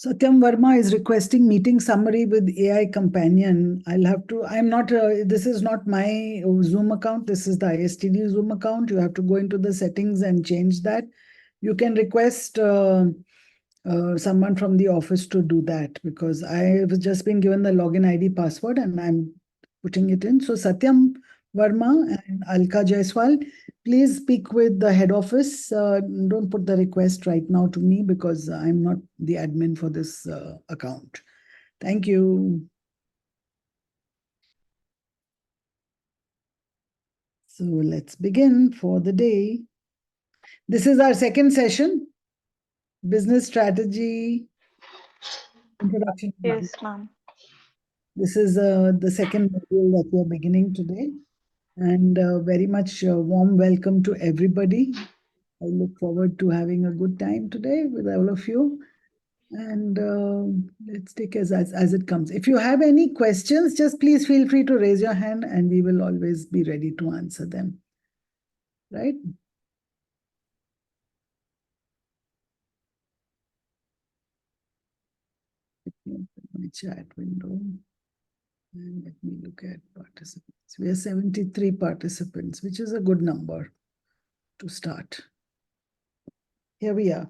Satyam Verma is requesting meeting summary with AI companion. I'm not, this is not my Zoom account. This is the ISTD Zoom account. You have to go into the settings and change that. You can request someone from the office to do that because I have just been given the login ID password and I'm putting it in. So Satyam Verma and Alka Jaiswal, please speak with the head office. Don't put the request right now to me because I'm not the admin for this account. Thank you. So let's begin for the day. This is our second session, business strategy introduction. Yes, ma'am. This is the second module that we are beginning today. And very much warm welcome to everybody. I look forward to having a good time today with all of you. And let's take as it comes. If you have any questions, just please feel free to raise your hand and we will always be ready to answer them. Right? My chat window. And let me look at participants. We are 73 participants, which is a good number to start. Here we are.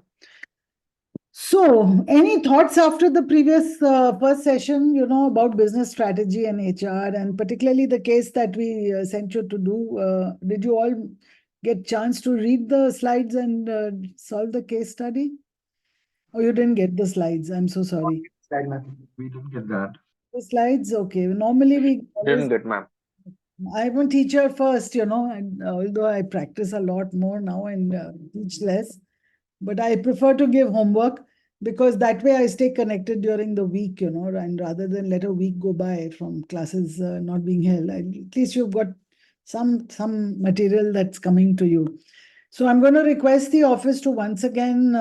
So, any thoughts after the previous first session, about business strategy and HR, and particularly the case that we sent you to do? Did you all get chance to read the slides and solve the case study? Oh, you didn't get the slides. I'm so sorry. We didn't get that. The slides, okay. Normally we always, Didn't get, ma'am. I'm a teacher first, and although I practice a lot more now and teach less, but I prefer to give homework because that way I stay connected during the week, and rather than let a week go by from classes not being held, at least you've got some material that's coming to you. So I'm going to request the office to once again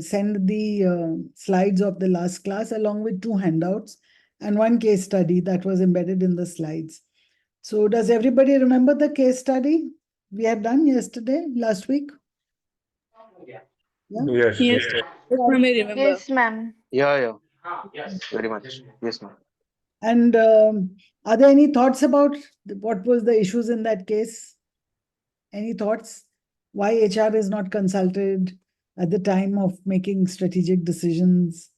send the slides of the last class along with 2 handouts and 1 case study that was embedded in the slides. So does everybody remember the case study we had done last week? Yeah. Yeah? Yes. Yes, ma'am, I remember. Yes, ma'am. Yeah. Very much. Yes, ma'am. And are there any thoughts about what was the issues in that case? Any thoughts? Why HR is not consulted at the time of making strategic decisions?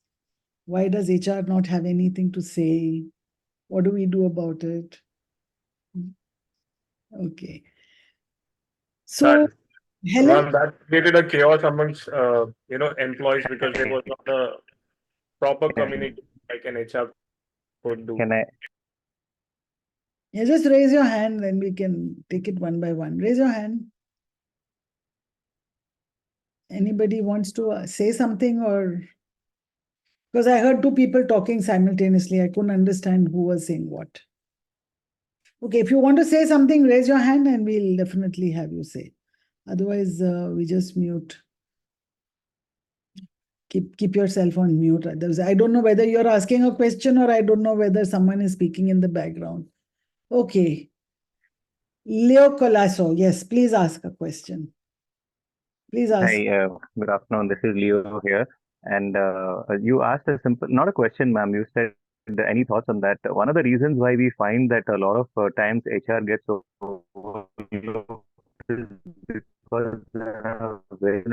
Why does HR not have anything to say? What do we do about it? Okay. So, Helen? That created a chaos amongst employees because there was not a proper communication like an HR could do. Can I? Yeah, just raise your hand, then we can take it one by one. Raise your hand. Anybody wants to say something or? Because I heard 2 people talking simultaneously. I couldn't understand who was saying what. Okay, if you want to say something, raise your hand and we'll definitely have you say. Otherwise, we just mute. Keep yourself on mute. I don't know whether you're asking a question or I don't know whether someone is speaking in the background. Okay. Leo Colasso, yes, please ask a question. Please ask. Hi, good afternoon. This is Leo here. And you asked a simple, not a question, ma'am. You said any thoughts on that? One of the reasons why we find that a lot of times HR gets overlooked is because there are very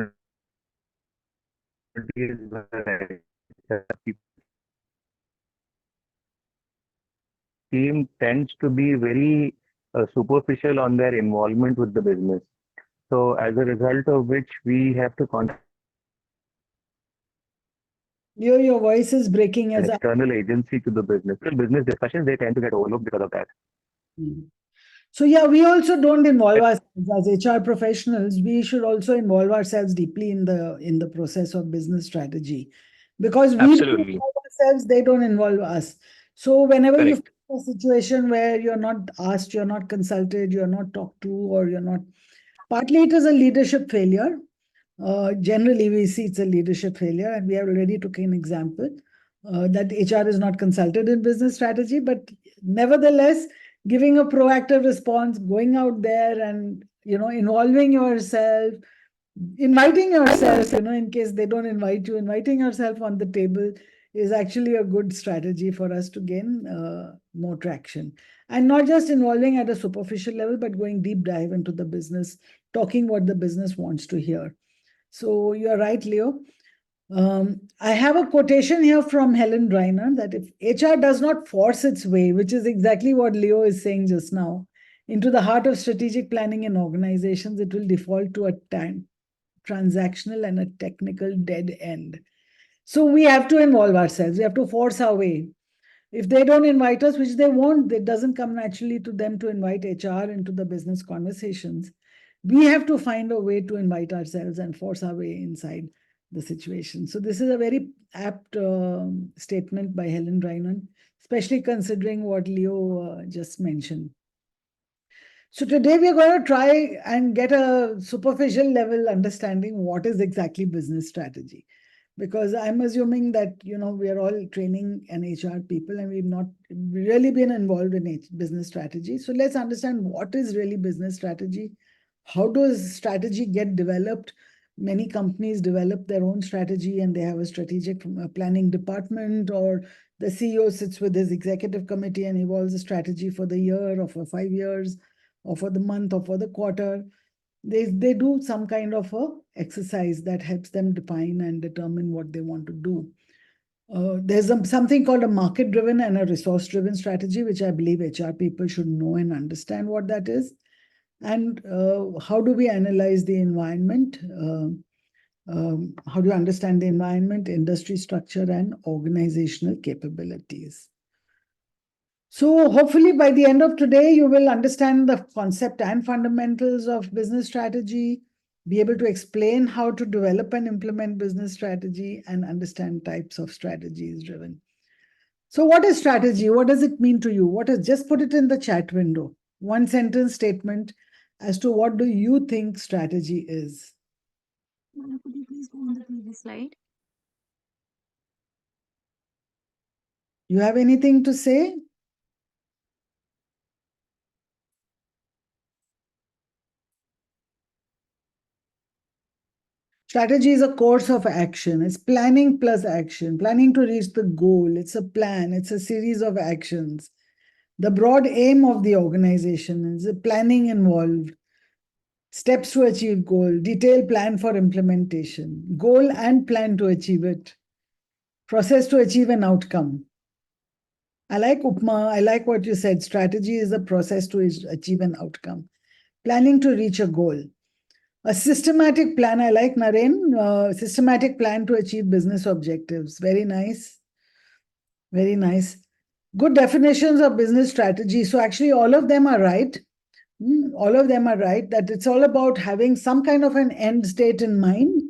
team tends to be very superficial on their involvement with the business. So as a result of which we have to contact Leo, your voice is breaking an as external agency to the business. So business discussions, they tend to get overlooked because of that. So yeah, we also don't involve ourselves as HR professionals. We should also involve ourselves deeply in the process of business strategy, because we don't Absolutely. involve ourselves, they don't involve us. So whenever you Correct. face a situation where you're not asked, you're not consulted, you're not talked to, or you're not, partly it is a leadership failure. Generally, we see it's a leadership failure, and we have already took an example that HR is not consulted in business strategy, but nevertheless, giving a proactive response, going out there and involving yourself, inviting yourself, in case they don't invite you, inviting yourself on the table, is actually a good strategy for us to gain more traction. And not just involving at a superficial level, but going deep dive into the business, talking what the business wants to hear. So you're right, Leo. I have a quotation here from Helen Reiner that if HR does not force its way, which is exactly what Leo is saying just now, into the heart of strategic planning in organizations, it will default to a transactional and a technical dead end. So we have to involve ourselves. We have to force our way. If they don't invite us, which they won't, it doesn't come naturally to them to invite HR into the business conversations. We have to find a way to invite ourselves and force our way inside the situation. So this is a very apt statement by Helen Reiner, especially considering what Leo just mentioned. So today we are going to try and get a superficial level understanding what is exactly business strategy. Because I'm assuming that, we are all training and HR people and we've not really been involved in business strategy. So let's understand what is really business strategy. How does strategy get developed? Many companies develop their own strategy and they have a strategic planning department, or the CEO sits with his executive committee and evolves a strategy for the year or for 5 years or for the month or for the quarter. They do some kind of a exercise that helps them define and determine what they want to do. There's something called a market-driven and a resource-driven strategy, which I believe HR people should know and understand what that is. And how do we analyze the environment? How do you understand the environment, industry structure, and organizational capabilities? So hopefully by the end of today, you will understand the concept and fundamentals of business strategy, be able to explain how to develop and implement business strategy, and understand types of strategies driven. So what is strategy? What does it mean to you? Just put it in the chat window. One sentence statement as to what do you think strategy is. Could you please go on the previous slide? You have anything to say? Strategy is a course of action. It's planning plus action, planning to reach the goal. It's a plan, it's a series of actions. The broad aim of the organization is the planning involved, steps to achieve goal, detailed plan for implementation, goal and plan to achieve it, process to achieve an outcome. I like Upma, I like what you said. Strategy is a process to achieve an outcome. Planning to reach a goal. A systematic plan, I like Naren, systematic plan to achieve business objectives. Very nice. Very nice. Good definitions of business strategy. So actually all of them are right. All of them are right, that it's all about having some kind of an end state in mind,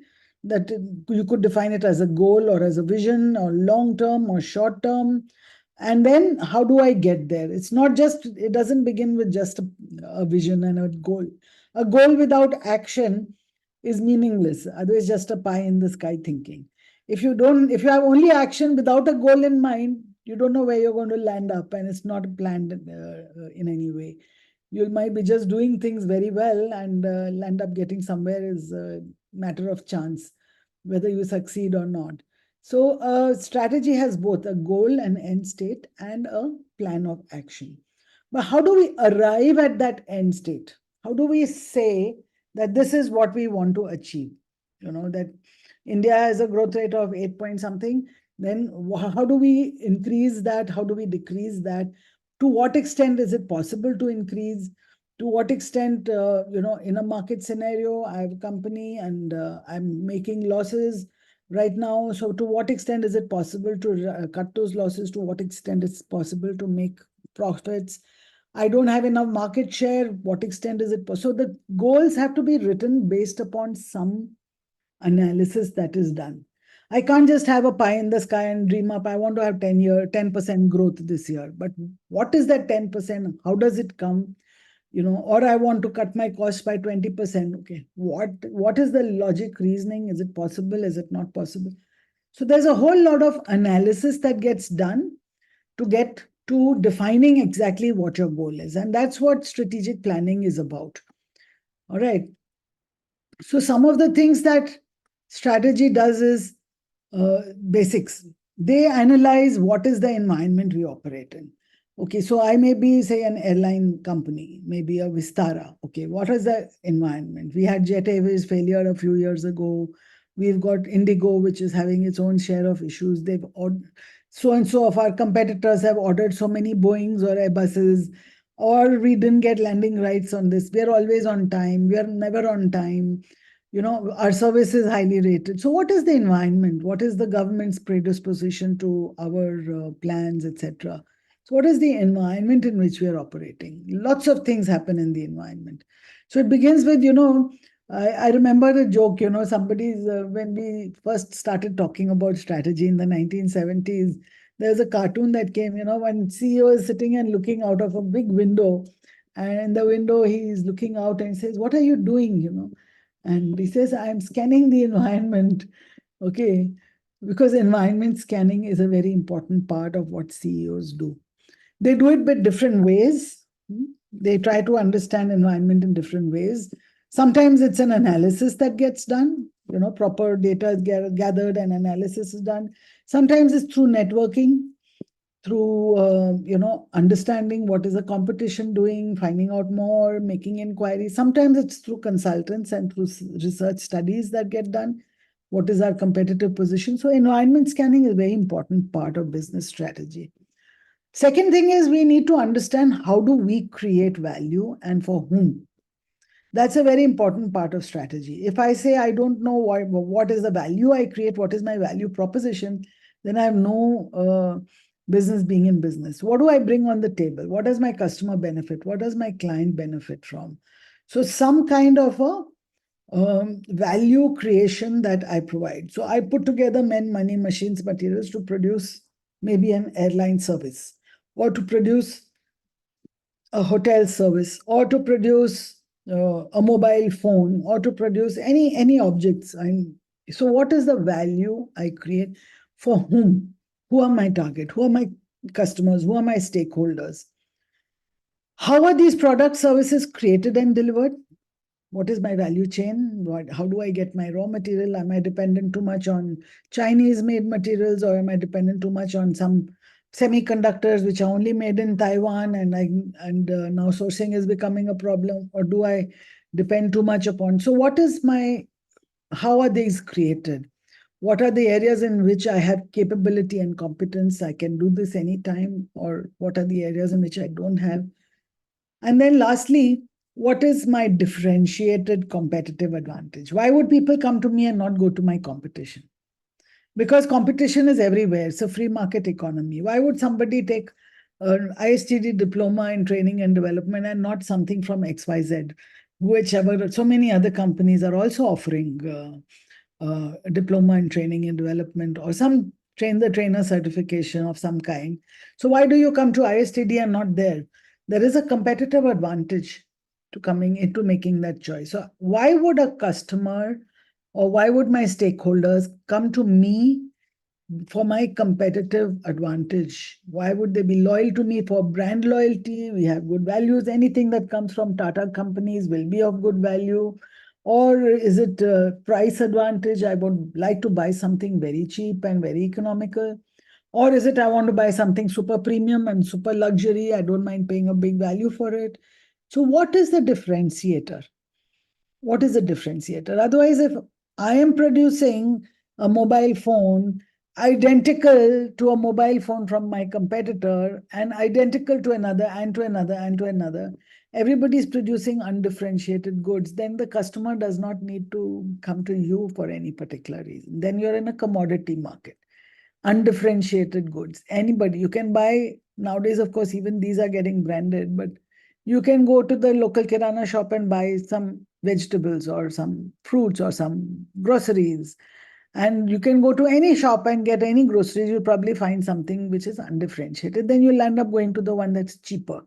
that you could define it as a goal or as a vision or long term or short term. And then how do I get there? It's not just, it doesn't begin with just a vision and a goal. A goal without action is meaningless. Otherwise, just a pie in the sky thinking. If you have only action without a goal in mind, you don't know where you're going to land up, and it's not planned in any way. You might be just doing things very well and land up getting somewhere is a matter of chance, whether you succeed or not. So strategy has both a goal, an end state, and a plan of action. But how do we arrive at that end state? How do we say that this is what we want to achieve? That India has a growth rate of 8 point something. Then how do we increase that? How do we decrease that? To what extent is it possible to increase? To what extent, in a market scenario, I have a company and I'm making losses right now. So to what extent is it possible to cut those losses? To what extent is it possible to make profits? I don't have enough market share. What extent is it possible? So the goals have to be written based upon some analysis that is done. I can't just have a pie in the sky and dream up, I want to have 10% growth this year. But what is that 10%? How does it come? Or I want to cut my costs by 20%. Okay, what is the logic reasoning? Is it possible? Is it not possible? So there's a whole lot of analysis that gets done to get to defining exactly what your goal is. And that's what strategic planning is about. All right. So some of the things that strategy does is basics. they analyze what is the environment we operate in. Okay, so I may be, say, an airline company, maybe a Vistara. Okay, what is the environment? We had Jet Airways failure a few years ago. We've got Indigo, which is having its own share of issues. So and so of our competitors have ordered so many Boeings or Airbuses, or we didn't get landing rights on this. We are always on time. We are never on time. Our service is highly rated. So what is the environment? What is the government's predisposition to our plans, etc.? So what is the environment in which we are operating? Lots of things happen in the environment. So it begins with, I remember the joke, somebody's, when we first started talking about strategy in the 1970s, there's a cartoon that came, when CEO is sitting and looking out of a big window, and in the window he's looking out and says, "What are you doing?" And he says, "I'm scanning the environment." Okay, because environment scanning is a very important part of what CEOs do. They do it with different ways. They try to understand environment in different ways. Sometimes it's an analysis that gets done, proper data is gathered and analysis is done. Sometimes it's through networking, through understanding what is the competition doing, finding out more, making inquiries. Sometimes it's through consultants and through research studies that get done. What is our competitive position? So environment scanning is a very important part of business strategy. Second thing is we need to understand how do we create value and for whom. That's a very important part of strategy. If I say I don't know what is the value I create, what is my value proposition, then I have no business being in business. What do I bring on the table? What does my customer benefit? What does my client benefit from? So some kind of a value creation that I provide. So I put together men, money, machines, materials to produce maybe an airline service, or to produce a hotel service, or to produce a mobile phone, or to produce any objects. So what is the value I create for whom? Who are my target? Who are my customers? Who are my stakeholders? How are these product services created and delivered? What is my value chain? How do I get my raw material? Am I dependent too much on Chinese made materials, or am I dependent too much on some semiconductors which are only made in Taiwan, and now sourcing is becoming a problem? Or do I depend too much upon? So how are these created? What are the areas in which I have capability and competence? I can do this anytime. Or what are the areas in which I don't have? And then lastly, what is my differentiated competitive advantage? Why would people come to me and not go to my competition? Because competition is everywhere. It's a free market economy. Why would somebody take an ISTD diploma in training and development and not something from XYZ, whichever? So many other companies are also offering diploma in training and development, or some trainer certification of some kind. So why do you come to ISTD and not there? There is a competitive advantage to coming into making that choice. So why would a customer, or why would my stakeholders come to me for my competitive advantage? Why would they be loyal to me? For brand loyalty, we have good values. Anything that comes from Tata companies will be of good value. Or is it price advantage? I would like to buy something very cheap and very economical. Or is it I want to buy something super premium and super luxury? I don't mind paying a big value for it. So what is the differentiator? What is the differentiator? Otherwise, if I am producing a mobile phone identical to a mobile phone from my competitor, and identical to another, and to another, and to another, everybody is producing undifferentiated goods, then the customer does not need to come to you for any particular reason. Then you're in a commodity market. Undifferentiated goods. Anybody, you can buy, nowadays, of course, even these are getting branded, but you can go to the local kirana shop and buy some vegetables or some fruits or some groceries. And you can go to any shop and get any groceries. You'll probably find something which is undifferentiated. Then you'll end up going to the one that's cheaper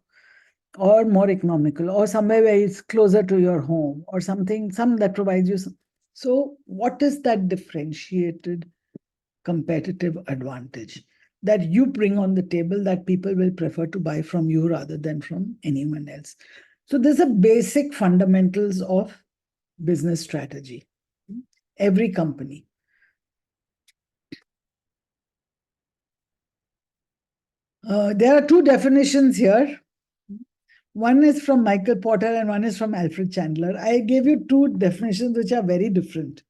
or more economical, or somewhere where it's closer to your home, or some that provides you some. So what is that differentiated competitive advantage that you bring on the table that people will prefer to buy from you rather than from anyone else? So there's a basic fundamentals of business strategy. Every company There are two definitions here. One is from Michael Porter and one is from Alfred Chandler. I gave you two definitions which are very different.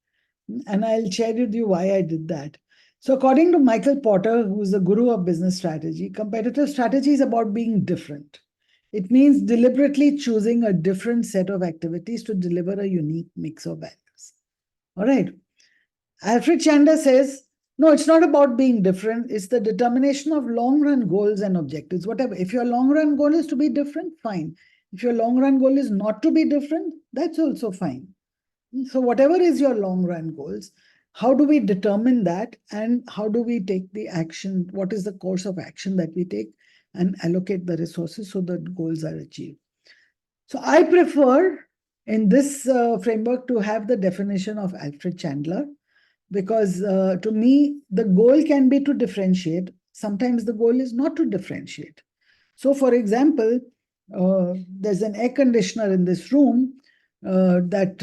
And I'll share with you why I did that. So, according to Michael Porter, who's the guru of business strategy, competitive strategy is about being different. It means deliberately choosing a different set of activities to deliver a unique mix of values. All right. Alfred Chandler says, no, it's not about being different. It's the determination of long run goals and objectives. Whatever. If your long run goal is to be different, fine. If your long run goal is not to be different, that's also fine. So, whatever is your long run goals, how do we determine that and how do we take the action? What is the course of action that we take and allocate the resources so that goals are achieved? So, I prefer in this framework to have the definition of Alfred Chandler because to me, the goal can be to differentiate. Sometimes the goal is not to differentiate. So, for example, there's an air conditioner in this room that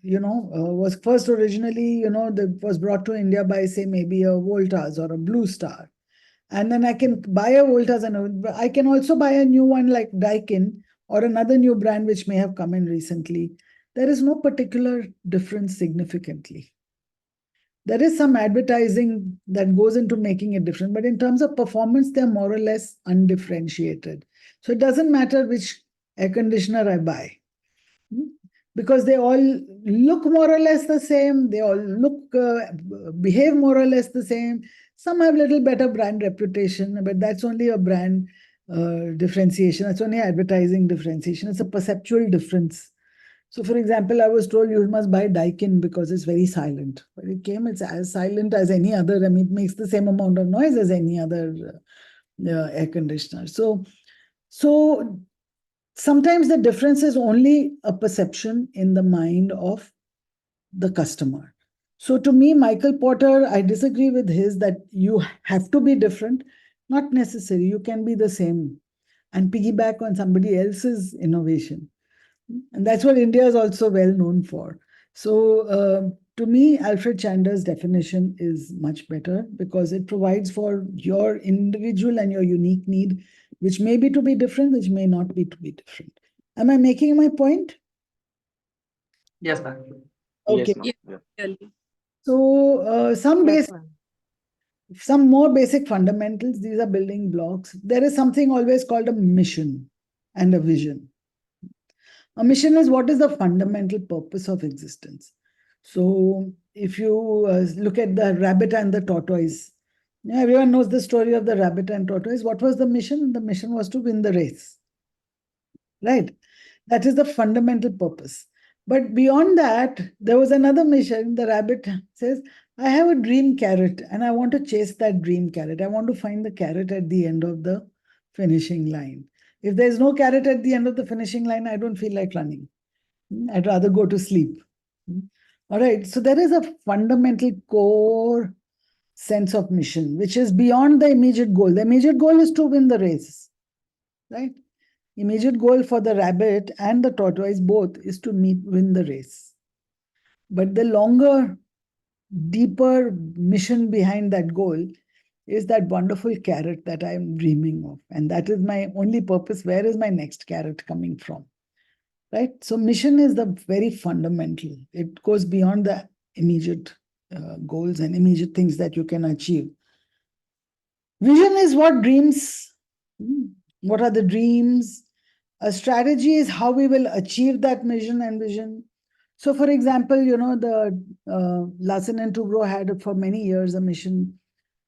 was first originally that was brought to India by say maybe a Voltas or a Blue Star, and then I can buy a Voltas and I can also buy a new one like Daikin or another new brand which may have come in recently. There is no particular difference significantly. There is some advertising that goes into making it different, but in terms of performance, they're more or less undifferentiated. So it doesn't matter which air conditioner I buy because they all look more or less the same. They all behave more or less the same. Some have little better brand reputation, but that's only a brand differentiation. That's only advertising differentiation. It's a perceptual difference. So, for example, I was told you must buy Daikin because it's very silent. But it came, it's as silent as any other. I mean, it makes the same amount of noise as any other air conditioner. So sometimes the difference is only a perception in the mind of the customer. So to me, Michael Porter, I disagree with his that you have to be different. Not necessary. You can be the same and piggyback on somebody else's innovation. And that's what India is also well known for. So to me, Alfred Chandler's definition is much better because it provides for your individual and your unique need, which may be to be different, which may not be to be different. Am I making my point? Yes, ma'am. Okay. Yes, ma'am. Yeah. So some more basic fundamentals. These are building blocks. There is something always called a mission and a vision. A mission is what is the fundamental purpose of existence. So if you look at the rabbit and the tortoise, everyone knows the story of the rabbit and tortoise. What was the mission? The mission was to win the race. Right? That is the fundamental purpose. But beyond that, there was another mission. The rabbit says, I have a dream carrot and I want to chase that dream carrot. I want to find the carrot at the end of the finishing line. If there's no carrot at the end of the finishing line, I don't feel like running. I'd rather go to sleep. All right. So there is a fundamental core sense of mission, which is beyond the immediate goal. The immediate goal is to win the race. Right? Immediate goal for the rabbit and the tortoise both is to win the race. But the longer, deeper mission behind that goal is that wonderful carrot that I'm dreaming of. And that is my only purpose. Where is my next carrot coming from? Right? So mission is the very fundamental. It goes beyond the immediate goals and immediate things that you can achieve. Vision is what dreams. What are the dreams? A strategy is how we will achieve that mission and vision. So, for example, the Larsen and Toubro had for many years a mission.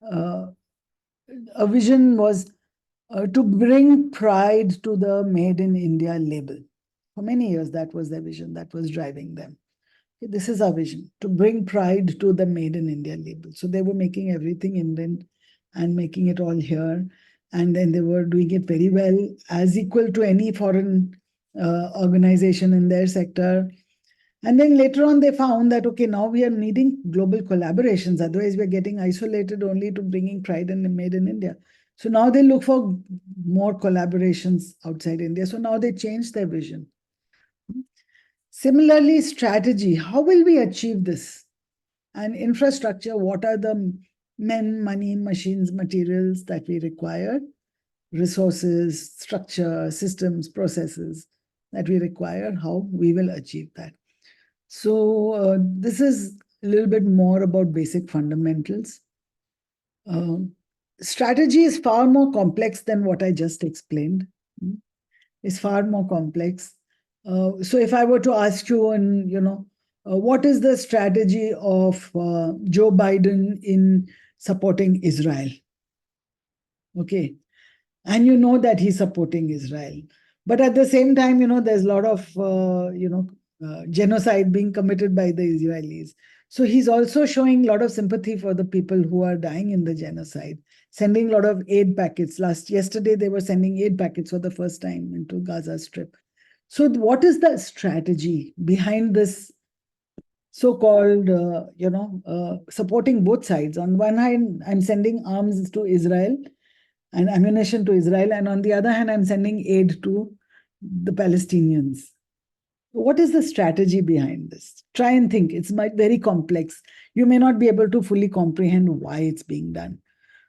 A vision was to bring pride to the Made in India label. For many years, that was their vision, that was driving them. This is our vision, to bring pride to the Made in India label. So they were making everything Indian and making it all here. And then they were doing it very well, as equal to any foreign organization in their sector. And then later on, they found that, okay, now we are needing global collaborations. Otherwise, we're getting isolated only to bringing pride in the Made in India. So now they look for more collaborations outside India. So now they changed their vision. Similarly, strategy. How will we achieve this? And infrastructure, what are the men, money, machines, materials that we require resources, structure, systems, processes that we require, how we will achieve that. So this is a little bit more about basic fundamentals. Strategy is far more complex than what I just explained. It's far more complex. So if I were to ask you, and what is the strategy of Joe Biden in supporting Israel? Okay, and you know that he's supporting Israel, but at the same time, there's a lot of genocide being committed by the Israelis. So he's also showing a lot of sympathy for the people who are dying in the genocide, sending a lot of aid packets. Yesterday, they were sending aid packets for the first time into Gaza Strip. So what is the strategy behind this so-called, supporting both sides? On one hand, I'm sending arms to Israel and ammunition to Israel, and on the other hand, I'm sending aid to the Palestinians. What is the strategy behind this? Try and think. It's very complex. You may not be able to fully comprehend why it's being done.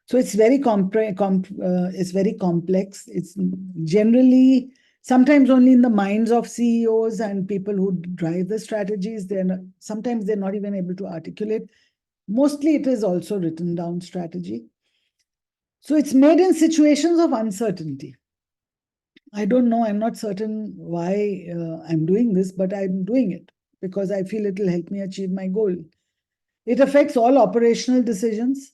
So it's very it's very complex. It's generally sometimes only in the minds of CEOs and people who drive the strategies. Sometimes they're not even able to articulate. Mostly it is also written down strategy. So it's made in situations of uncertainty. I don't know, I'm not certain why I'm doing this, but I'm doing it because I feel it will help me achieve my goal. It affects all operational decisions.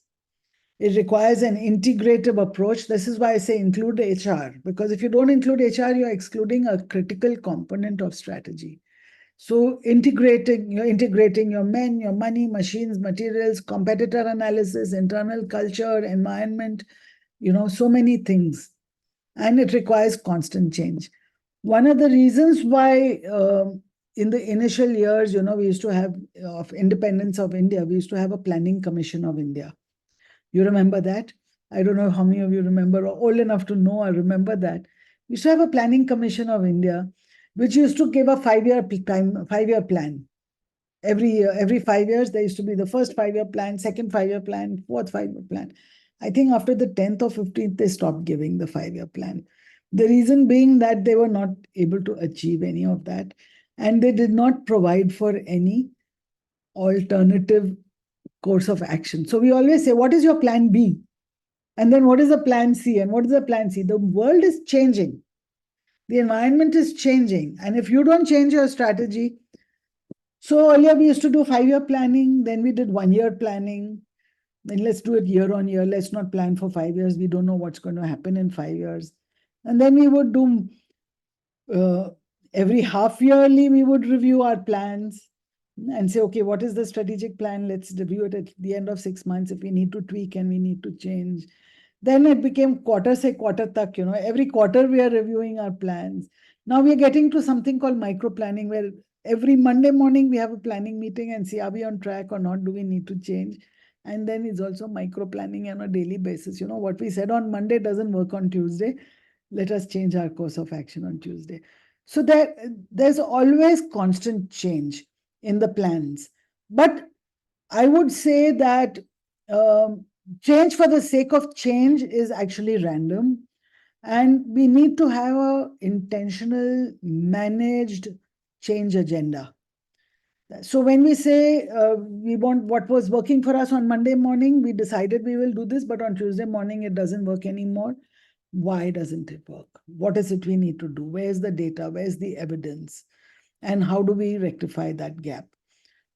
It requires an integrative approach. This is why I say include HR, because if you don't include HR, you're excluding a critical component of strategy. So you're integrating your men, your money, machines, materials, competitor analysis, internal culture, environment, so many things. And it requires constant change. One of the reasons why in the initial years, we used to have of independence of India, we used to have a planning commission of India. You remember that? I don't know how many of you remember or old enough to know or remember that. We used to have a planning commission of India, which used to give a 5-year plan. Every year, every 5 years, there used to be the first 5-year plan, second 5-year plan, fourth 5-year plan. I think after the 10th or 15th, they stopped giving the 5-year plan. The reason being that they were not able to achieve any of that. And they did not provide for any alternative course of action. So we always say, what is your plan B? And then what is the plan C? And what is the plan C? The world is changing. The environment is changing. And if you don't change your strategy, so earlier we used to do 5-year planning, then we did 1-year planning. Then let's do it year on year. Let's not plan for 5 years. We don't know what's going to happen in 5 years. And then we would do every half yearly, we would review our plans and say, okay, what is the strategic plan? Let's review it at the end of 6 months. If we need to tweak and we need to change. Then it became quarter tak, every quarter we are reviewing our plans. Now we are getting to something called micro planning, where every Monday morning we have a planning meeting and see, are we on track or not? Do we need to change? And then it's also micro planning on a daily basis. What we said on Monday doesn't work on Tuesday. Let us change our course of action on Tuesday. So there's always constant change in the plans. But I would say that change for the sake of change is actually random. And we need to have an intentional, managed change agenda. So when we say we want what was working for us on Monday morning, we decided we will do this, but on Tuesday morning, it doesn't work anymore. Why doesn't it work? What is it we need to do? Where's the data? Where's the evidence? And how do we rectify that gap?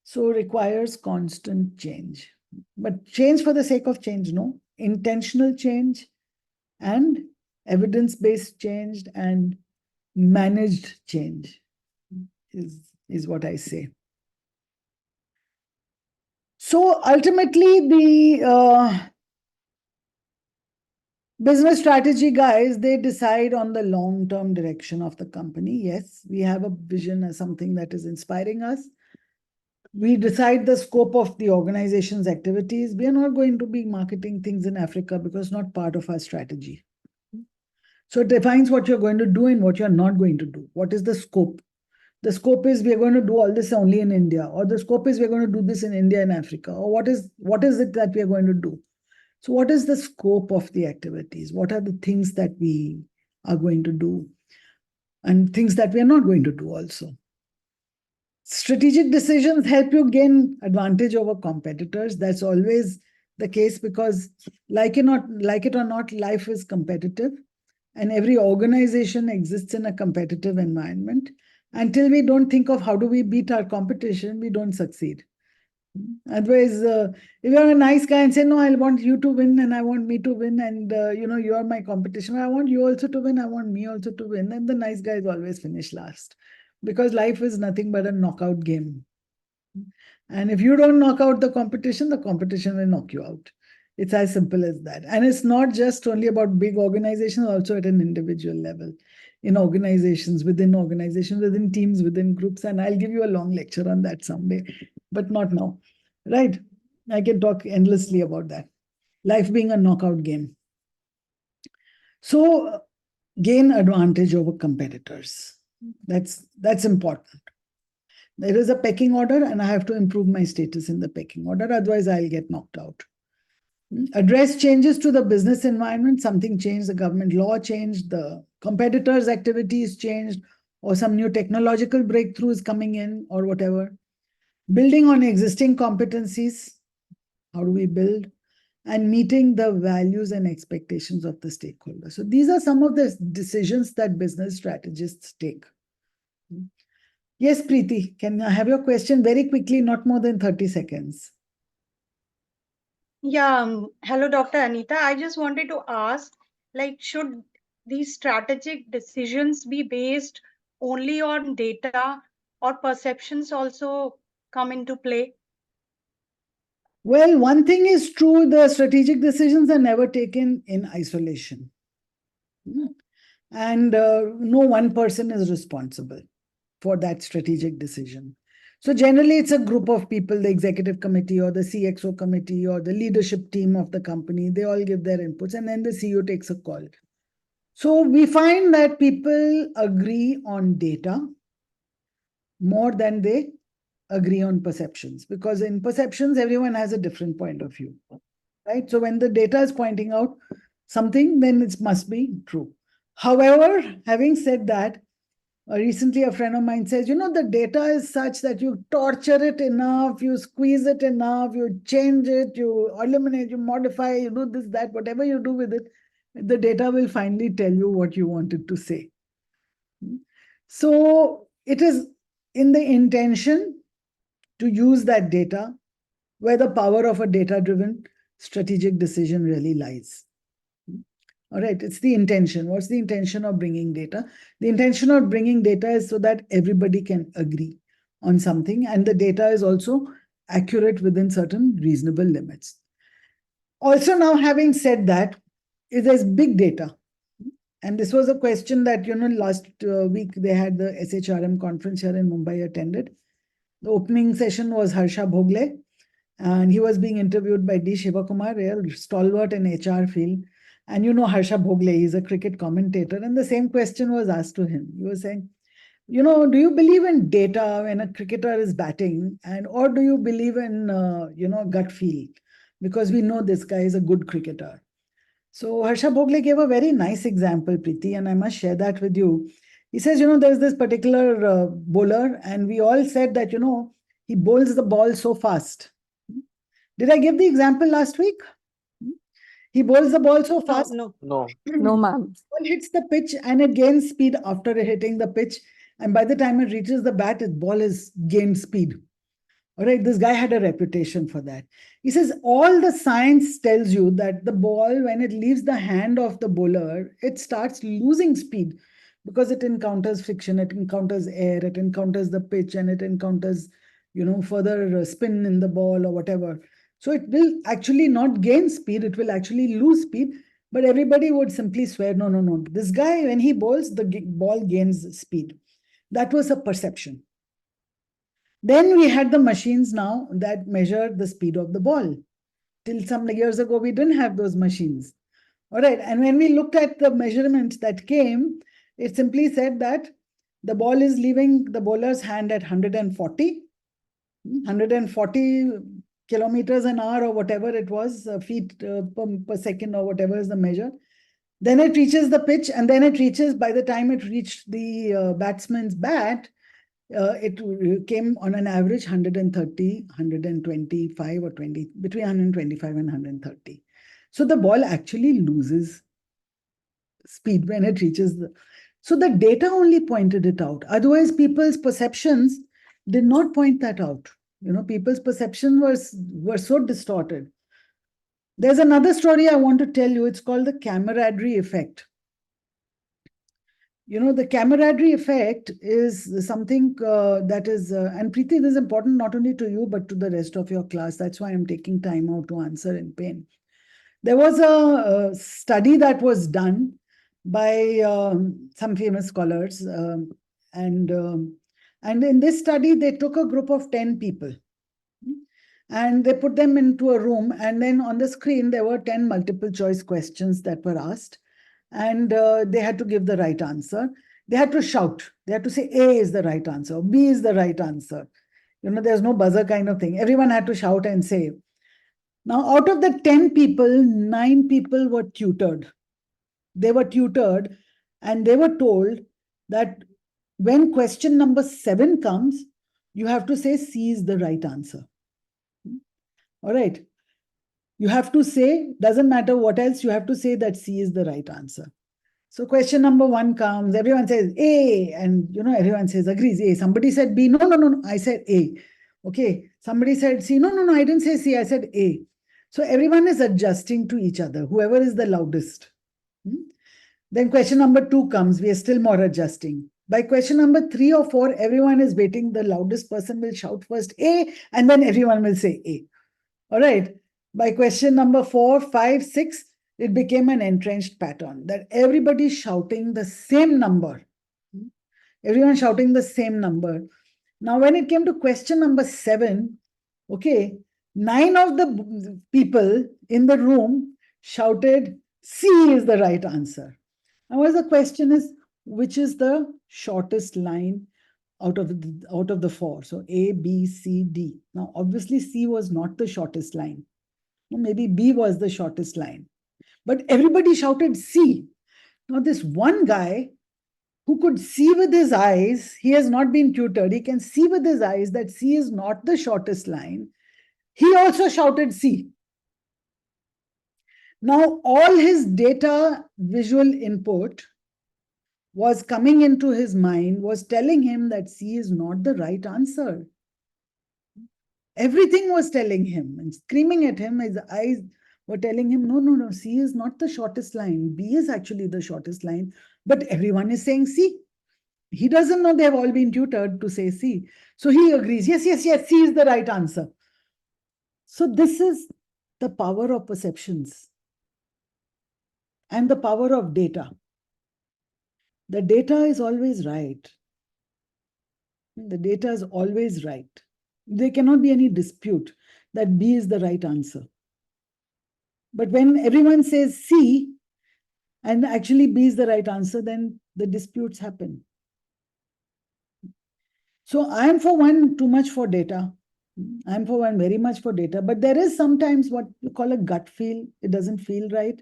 So it requires constant change. But change for the sake of change, no. Intentional change and evidence-based change and managed change is what I say. So ultimately, the business strategy guys, they decide on the long-term direction of the company. Yes, we have a vision as something that is inspiring us. We decide the scope of the organization's activities. We are not going to be marketing things in Africa because it's not part of our strategy. So it defines what you're going to do and what you're not going to do. What is the scope? The scope is we are going to do all this only in India, or the scope is we're going to do this in India and Africa, or what is it that we are going to do? So what is the scope of the activities? What are the things that we are going to do and things that we are not going to do also? Strategic decisions help you gain advantage over competitors. That's always the case because like it or not, life is competitive and every organization exists in a competitive environment. Until we don't think of how do we beat our competition, we don't succeed. Otherwise, if you're a nice guy and say, no, I want you to win and I want me to win and, you are my competition. I want you also to win. I want me also to win. And the nice guys always finish last because life is nothing but a knockout game. And if you don't knock out the competition will knock you out. It's as simple as that. And it's not just only about big organizations, also at an individual level, in organizations, within teams, within groups. And I'll give you a long lecture on that someday, but not now. Right? I can talk endlessly about that. Life being a knockout game. So gain advantage over competitors. That's important. There is a pecking order and I have to improve my status in the pecking order. Otherwise, I'll get knocked out. Address changes to the business environment. Something changed, the government law changed, the competitors' activities changed, or some new technological breakthroughs coming in or whatever. Building on existing competencies. How do we build? And meeting the values and expectations of the stakeholders. So these are some of the decisions that business strategists take. Yes, Preeti, can I have your question very quickly, not more than 30 seconds? Yeah, hello, Dr. Aneeta. I just wanted to ask, should these strategic decisions be based only on data or perceptions also come into play? Well, one thing is true, the strategic decisions are never taken in isolation. And no one person is responsible for that strategic decision. So generally, it's a group of people, the executive committee or the CXO committee or the leadership team of the company. They all give their inputs and then the CEO takes a call. So we find that people agree on data more than they agree on perceptions, because in perceptions, everyone has a different point of view, right? So when the data is pointing out something, then it must be true. However, having said that, recently a friend of mine says, the data is such that you torture it enough, you squeeze it enough, you change it, you eliminate, you modify, you do this, that, whatever you do with it, the data will finally tell you what you wanted to say. So it is in the intention to use that data where the power of a data-driven strategic decision really lies. All right, it's the intention. What's the intention of bringing data? The intention of bringing data is so that everybody can agree on something, and the data is also accurate within certain reasonable limits. Also, now having said that, there's big data. And this was a question that, last week they had the SHRM conference here in Mumbai attended. The opening session was Harsha Bhogle, and he was being interviewed by D. Shivakumar, a stalwart in HR field. And Harsha Bhogle, he's a cricket commentator, and the same question was asked to him. He was saying, do you believe in data when a cricketer is batting, or do you believe in, gut feel? Because we know this guy is a good cricketer. So Harsha Bhogle gave a very nice example, Preeti, and I must share that with you. He says, there's this particular bowler, and we all said that, he bowls the ball so fast. Did I give the example last week? He bowls the ball so fast. No. No, ma'am. Ball hits the pitch and it gains speed after hitting the pitch. And by the time it reaches the bat, its ball has gained speed. All right, this guy had a reputation for that. He says all the science tells you that the ball, when it leaves the hand of the bowler, it starts losing speed because it encounters friction, it encounters air, it encounters the pitch, and it encounters, further spin in the ball or whatever. So it will actually not gain speed, it will actually lose speed. But everybody would simply swear, no. This guy, when he bowls, the ball gains speed. That was a perception. Then we had the machines now that measure the speed of the ball. Till some years ago, we didn't have those machines. All right. And when we looked at the measurements that came, it simply said that the ball is leaving the bowler's hand at 140. 140 kilometers an hour or whatever it was, feet per second or whatever is the measure. Then it reaches the pitch, and then it reaches, by the time it reached the batsman's bat, it came on an average 130, 125 or 20, between 125 and 130. So the ball actually loses speed when it reaches the. So the data only pointed it out. Otherwise, people's perceptions did not point that out. People's perceptions were so distorted. There's another story I want to tell you. It's called the camaraderie effect. The camaraderie effect is something that is, and Preeti, this is important not only to you, but to the rest of your class. That's why I'm taking time out to answer in pain. There was a study that was done by some famous scholars. And in this study, they took a group of 10 people. And they put them into a room, and then on the screen, there were 10 multiple choice questions that were asked, and they had to give the right answer. They had to shout. They had to say A is the right answer, B is the right answer. There's no buzzer kind of thing. Everyone had to shout and say. Now, out of the 10 people, 9 people were tutored. They were tutored, and they were told that when question number 7 comes, you have to say C is the right answer. All right. You have to say, doesn't matter what else, you have to say that C is the right answer. So question number 1 comes, everyone says A, and everyone says, agrees A. Somebody said B, no, I said A. Okay, somebody said C, no, I didn't say C, I said A. So everyone is adjusting to each other, whoever is the loudest. Then question number 2 comes, we are still more adjusting. By question number 3 or 4, everyone is waiting, the loudest person will shout first A, and then everyone will say A. All right. By question number 4, 5, 6, it became an entrenched pattern that everybody shouting the same number. Everyone shouting the same number. Now, when it came to question number 7, okay, 9 of the people in the room shouted C is the right answer. Now, the question is, which is the shortest line out of the 4? So A, B, C, D. Now, obviously, C was not the shortest line. Maybe B was the shortest line. But everybody shouted C. Now, this one guy who could see with his eyes, he has not been tutored, he can see with his eyes that C is not the shortest line. He also shouted C. Now, all his data visual input was coming into his mind, was telling him that C is not the right answer. Everything was telling him and screaming at him. His eyes were telling him, no, C is not the shortest line. B is actually the shortest line. But everyone is saying C. He doesn't know they have all been tutored to say C. So he agrees, yes, C is the right answer. So this is the power of perceptions and the power of data. The data is always right. The data is always right. There cannot be any dispute that B is the right answer. But when everyone says C and actually B is the right answer, then the disputes happen. So I am for one too much for data. I am for one very much for data. But there is sometimes what you call a gut feel. It doesn't feel right.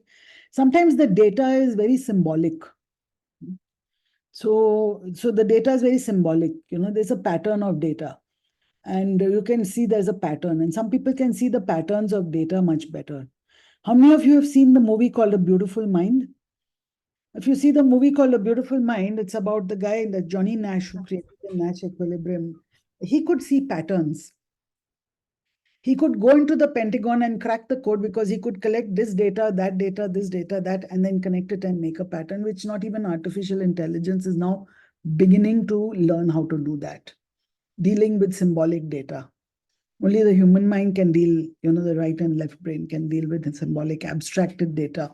Sometimes the data is very symbolic. So the data is very symbolic. There's a pattern of data. And you can see there's a pattern. And some people can see the patterns of data much better. How many of you have seen the movie called A Beautiful Mind? If you see the movie called A Beautiful Mind, it's about the guy, the Johnny Nash, who created the Nash equilibrium. He could see patterns. He could go into the Pentagon and crack the code because he could collect this data, this data, that, and then connect it and make a pattern, which not even artificial intelligence is now beginning to learn how to do that. Dealing with symbolic data. Only the human mind can deal, the right and left brain can deal with the symbolic abstracted data,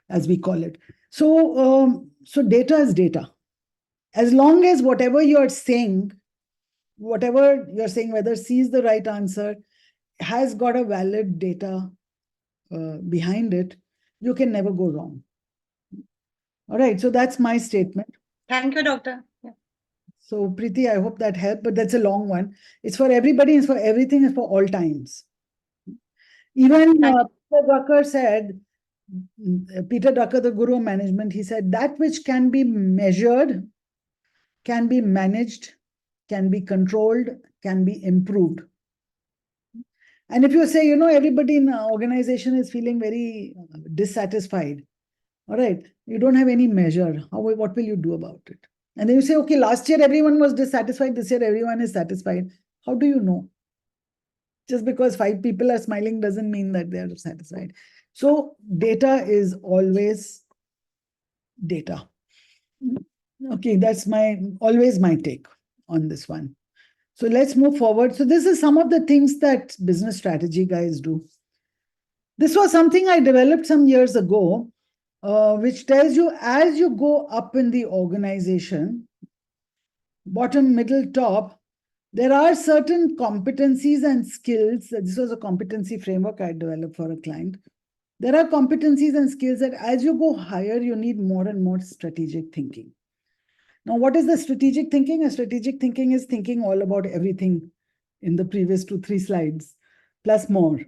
as we call it. So data is data. As long as whatever you're saying, whether C is the right answer, has got a valid data behind it, you can never go wrong. All right, so that's my statement. Thank you, Doctor. Yeah. So Preeti, I hope that helped, but that's a long one. It's for everybody, it's for everything, it's for all times. Even Thank Peter Drucker said, Peter Drucker, the guru of management, he said, that which can be measured, can be managed, can be controlled, can be improved. And if you say, everybody in an organization is feeling very dissatisfied, all right, you don't have any measure. What will you do about it? And then you say, okay, last year everyone was dissatisfied, this year everyone is satisfied. How do you know? Just because 5 people are smiling doesn't mean that they're satisfied. So data is always data. Okay, that's always my take on this one. So let's move forward. So this is some of the things that business strategy guys do. This was something I developed some years ago, which tells you as you go up in the organization, bottom, middle, top, there are certain competencies and skills. This was a competency framework I developed for a client. There are competencies and skills that as you go higher, you need more and more strategic thinking. Now, what is the strategic thinking? A strategic thinking is thinking all about everything in the previous 2-3 slides, plus more.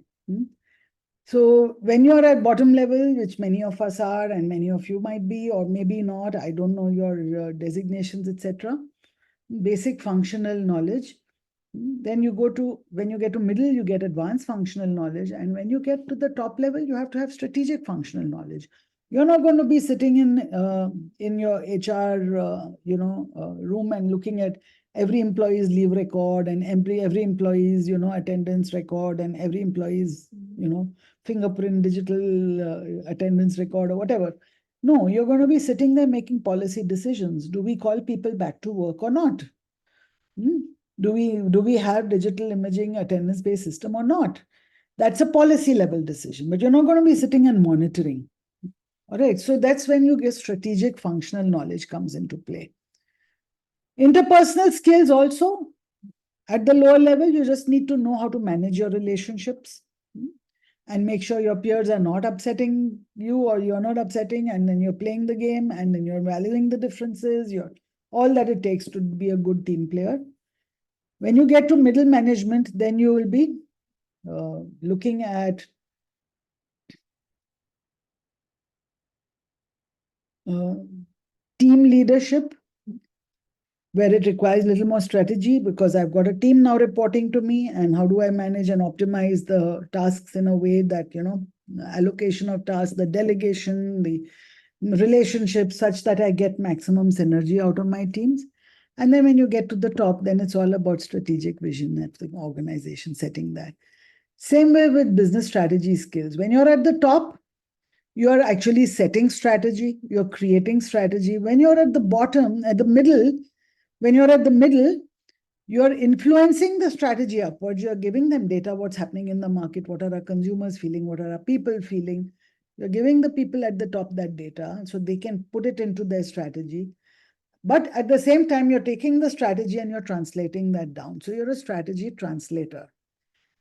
So when you're at bottom level, which many of us are, and many of you might be, or maybe not, I don't know your designations, etc. Basic functional knowledge. Then when you get to middle, you get advanced functional knowledge. And when you get to the top level, you have to have strategic functional knowledge. You're not going to be sitting in your HR room and looking at every employee's leave record and every employee's attendance record and every employee's fingerprint digital attendance record or whatever. No, you're going to be sitting there making policy decisions. Do we call people back to work or not? Do we have digital imaging attendance-based system or not? That's a policy level decision, but you're not going to be sitting and monitoring. All right, so that's when you get strategic functional knowledge comes into play. Interpersonal skills also, at the lower level, you just need to know how to manage your relationships and make sure your peers are not upsetting you or you're not upsetting, and then you're playing the game and then you're valuing the differences, all that it takes to be a good team player. When you get to middle management, then you will be looking at team leadership, where it requires a little more strategy because I've got a team now reporting to me, and how do I manage and optimize the tasks in a way that, allocation of tasks, the delegation, the relationships such that I get maximum synergy out of my teams. And then when you get to the top, then it's all about strategic vision at the organization, setting that. Same way with business strategy skills. When you're at the top, you are actually setting strategy, you're creating strategy. When you're at the bottom, when you're at the middle, you're influencing the strategy upwards. You're giving them data, what's happening in the market, what are our consumers feeling, what are our people feeling. You're giving the people at the top that data so they can put it into their strategy. But at the same time, you're taking the strategy and you're translating that down. So you're a strategy translator.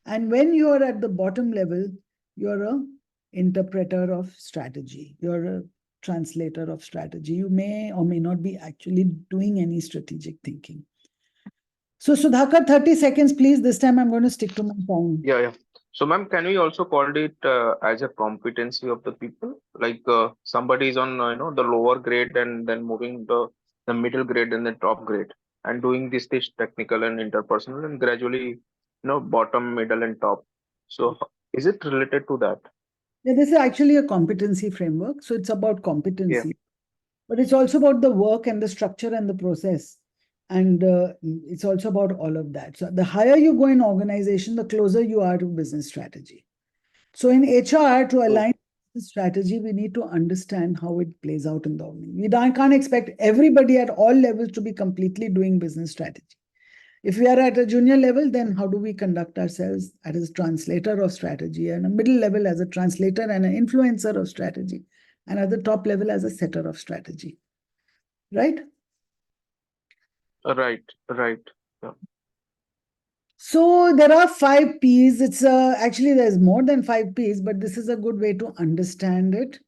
And when you're at the bottom level, you're an interpreter of strategy. You're a translator of strategy. You may or may not be actually doing any strategic thinking. So Sudhakar, 30 seconds, please. This time I'm going to stick to my time. Yeah. So, ma'am, can we also call it as a competency of the people? Like somebody is on the lower grade and then moving the middle grade and the top grade and doing this technical and interpersonal and gradually bottom, middle, and top. So, is it related to that? Yeah, this is actually a competency framework. So it's about competency, but it's also about the work and the structure and the process. And it's also about all of that. So the higher you go in organization, the closer you are to business strategy. So in HR, to align the strategy, we need to understand how it plays out in the organization. We can't expect everybody at all levels to be completely doing business strategy. If we are at a junior level, then how do we conduct ourselves as a translator of strategy, and a middle level as a translator and an influencer of strategy, and at the top level as a setter of strategy, right? Right. Yeah. So there are 5 P's. It's actually there's more than 5 P's, but this is a good way to understand it.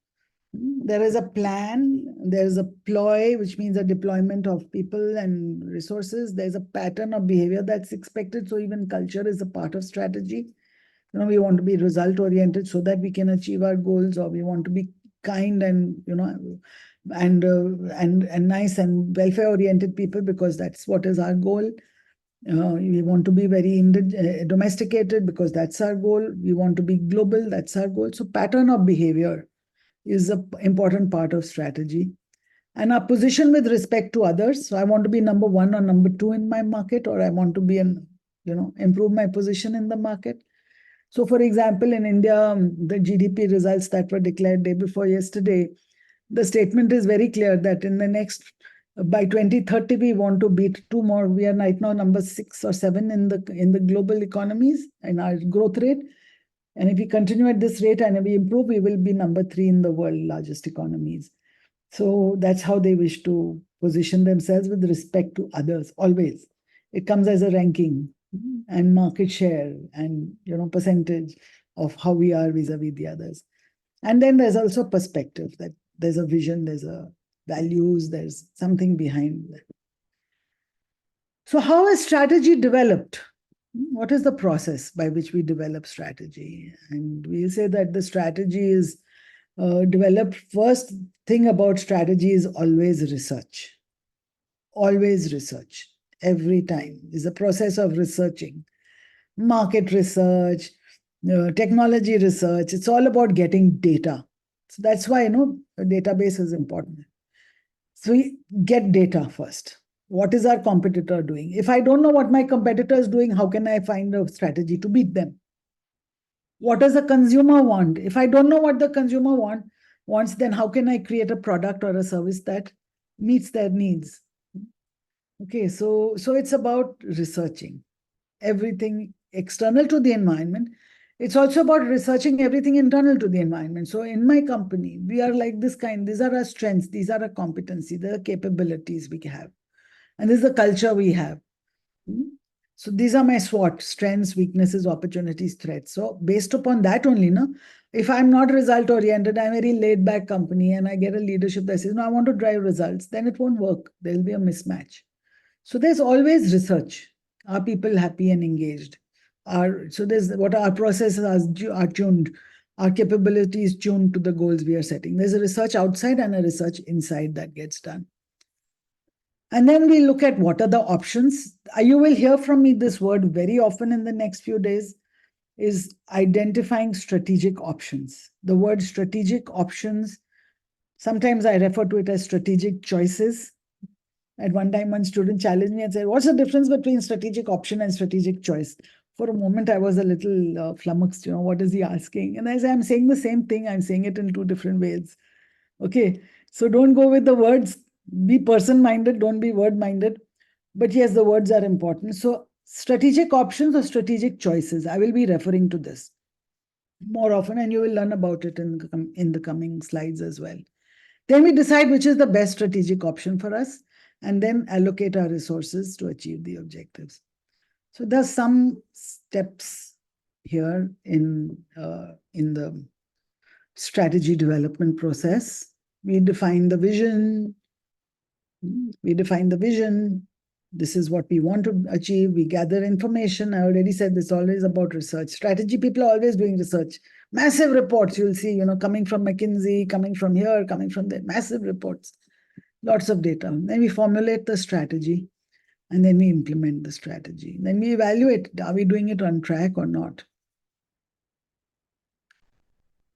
There is a plan, there's a ploy, which means a deployment of people and resources. There's a pattern of behavior that's expected. So even culture is a part of strategy. we want to be result oriented so that we can achieve our goals, or we want to be kind and and nice and welfare oriented people because that's what is our goal. We want to be very domesticated because that's our goal. We want to be global, that's our goal. So pattern of behavior is an important part of strategy. And our position with respect to others. So I want to be number 1 or number 2 in my market, or I want to be improve my position in the market. So for example, in India, the GDP results that were declared day before yesterday, the statement is very clear that in the next, by 2030, we want to beat 2 more. We are right now number 6 or 7 in the global economies in our growth rate. And if we continue at this rate and if we improve, we will be number 3 in the world largest economies. So that's how they wish to position themselves with respect to others, always. It comes as a ranking and market share and percentage of how we are vis-a-vis the others. And then there's also perspective, that there's a vision, there's a values, there's something behind that. So how is strategy developed? What is the process by which we develop strategy? And we'll say that the strategy is developed. First thing about strategy is always research. Always research. Every time is a process of researching. Market research, technology research. It's all about getting data. So that's why, a database is important. So we get data first. What is our competitor doing? If I don't know what my competitor is doing, how can I find a strategy to beat them? What does the consumer want? If I don't know what the consumer wants, then how can I create a product or a service that meets their needs? Okay, so it's about researching everything external to the environment. It's also about researching everything internal to the environment. So in my company, we are like this kind. These are our strengths. These are our competencies. The capabilities we have. And this is the culture we have. So these are my SWOT, strengths, weaknesses, opportunities, threats. So based upon that only, if I'm not result oriented, I'm a very laid back company and I get a leadership that says, no, I want to drive results, then it won't work. There'll be a mismatch. So there's always research. Are people happy and engaged? So there's what our processes are tuned, our capabilities tuned to the goals we are setting. There's a research outside and a research inside that gets done. And then we look at what are the options. You will hear from me this word very often in the next few days, is identifying strategic options. The word strategic options, sometimes I refer to it as strategic choices. At one time, one student challenged me and said, what's the difference between strategic option and strategic choice? For a moment, I was a little flummoxed, what is he asking? And I said, I'm saying the same thing. I'm saying it in 2 different ways. Okay, so don't go with the words. Be person-minded, don't be word-minded. But yes, the words are important. So strategic options or strategic choices, I will be referring to this more often, and you will learn about it in the coming slides as well. Then we decide which is the best strategic option for us, and then allocate our resources to achieve the objectives. So there's some steps here in the strategy development process. We define the vision. This is what we want to achieve. We gather information. I already said this, always about research. Strategy people are always doing research. Massive reports you'll see, coming from McKinsey, coming from here, coming from there. Massive reports. Lots of data. Then we formulate the strategy. And then we implement the strategy. Then we evaluate, are we doing it on track or not?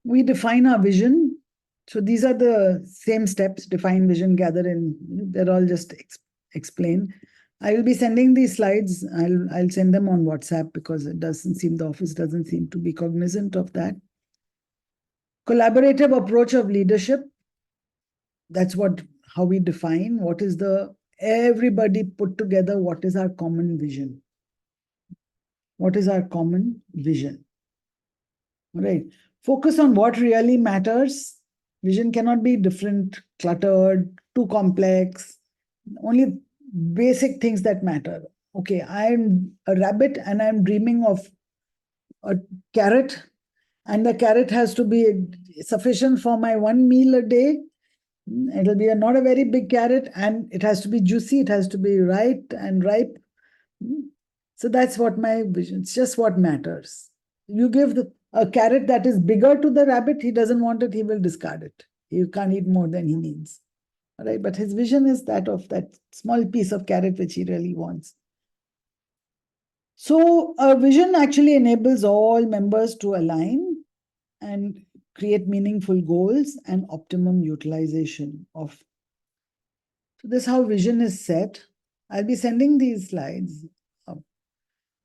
We define our vision. So these are the same steps: define vision, gather in. They're all just explained. I will be sending these slides. I'll send them on WhatsApp because the office doesn't seem to be cognizant of that. Collaborative approach of leadership. That's how we define what is everybody put together. What is our common vision? What is our common vision? All right. Focus on what really matters. Vision cannot be different, cluttered, too complex. Only basic things that matter. Okay, I'm a rabbit and I'm dreaming of a carrot, and the carrot has to be sufficient for my 1 meal a day. It'll be not a very big carrot, and it has to be juicy. It has to be ripe and ripe. So that's what my vision. It's just what matters. You give a carrot that is bigger to the rabbit, he doesn't want it, he will discard it. He can't eat more than he needs. All right, but his vision is that of that small piece of carrot which he really wants. So a vision actually enables all members to align and create meaningful goals and optimum utilization of. So this is how vision is set. I'll be sending these slides.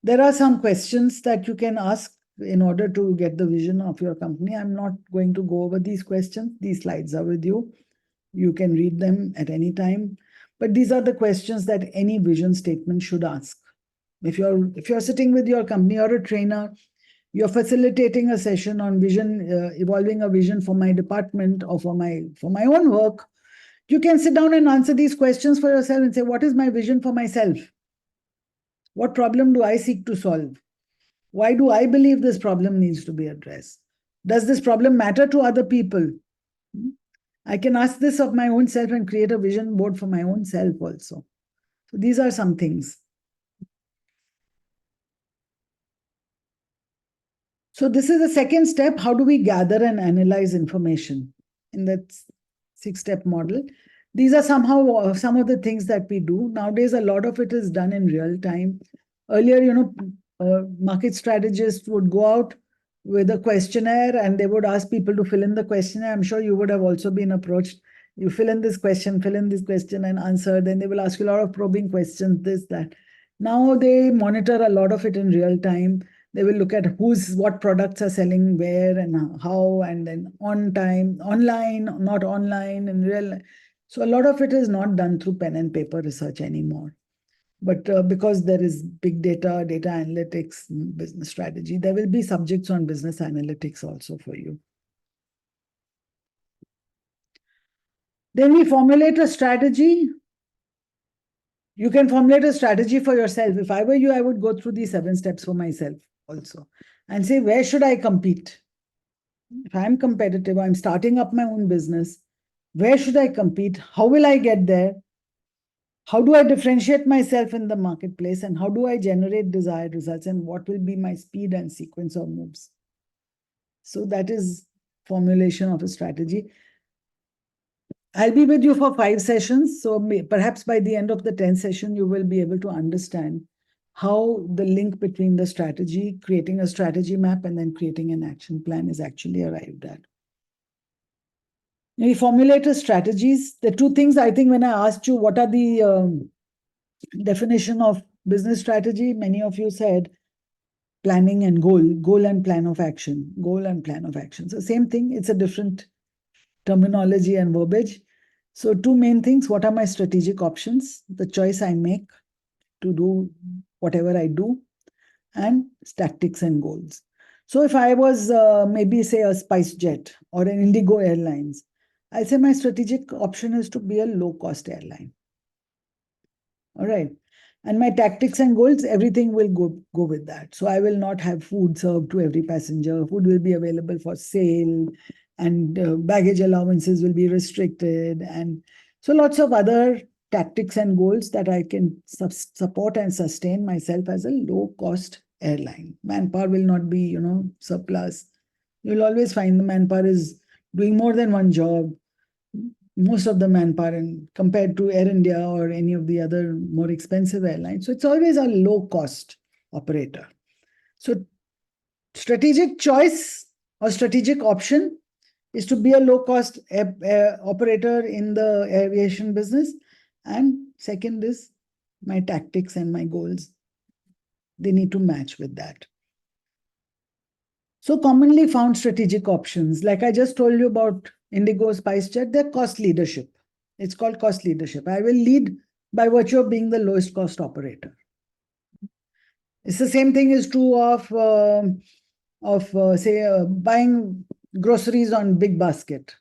There are some questions that you can ask in order to get the vision of your company. I'm not going to go over these questions. These slides are with you. You can read them at any time. But these are the questions that any vision statement should ask. If you're sitting with your company or a trainer, you're facilitating a session on vision, evolving a vision for my department or for my own work, you can sit down and answer these questions for yourself and say, what is my vision for myself? What problem do I seek to solve? Why do I believe this problem needs to be addressed? Does this problem matter to other people? I can ask this of my own self and create a vision board for my own self also. So these are some things. So this is the second step. How do we gather and analyze information in that 6-step model? These are somehow some of the things that we do. Nowadays, a lot of it is done in real time. Earlier, market strategists would go out with a questionnaire and they would ask people to fill in the questionnaire. I'm sure you would have also been approached. You fill in this question and answer. Then they will ask you a lot of probing questions, this, that. Now they monitor a lot of it in real time. They will look at what products are selling where and how, and then on time, online, not online, in real. So a lot of it is not done through pen and paper research anymore. But because there is big data, data analytics, business strategy, there will be subjects on business analytics also for you. Then we formulate a strategy. You can formulate a strategy for yourself. If I were you, I would go through these 7 steps for myself also and say, where should I compete? If I'm competitive, I'm starting up my own business. Where should I compete? How will I get there? How do I differentiate myself in the marketplace? And how do I generate desired results? And what will be my speed and sequence of moves? So that is formulation of a strategy. I'll be with you for 5 sessions. So perhaps by the end of the 10th session, you will be able to understand how the link between the strategy, creating a strategy map, and then creating an action plan is actually arrived at. We formulated strategies. The 2 things I think when I asked you, what are the definition of business strategy? Many of you said planning and goal and plan of action, goal and plan of action. So same thing, it's a different terminology and verbiage. So 2 main things, what are my strategic options? The choice I make to do whatever I do, and tactics and goals. So if I was maybe say a SpiceJet or an Indigo Airlines, I'll say my strategic option is to be a low-cost airline. All right. And my tactics and goals, everything will go with that. So I will not have food served to every passenger. Food will be available for sale, and baggage allowances will be restricted. And so lots of other tactics and goals that I can support and sustain myself as a low-cost airline. Manpower will not be, surplus. You'll always find the manpower is doing more than one job. Most of the manpower compared to Air India or any of the other more expensive airlines. So it's always a low-cost operator. So strategic choice or strategic option is to be a low-cost operator in the aviation business. And second is my tactics and my goals. They need to match with that. So commonly found strategic options, like I just told you about Indigo, SpiceJet, they're cost leadership. It's called cost leadership. I will lead by virtue of being the lowest cost operator. It's the same thing is true of buying groceries on Big Basket.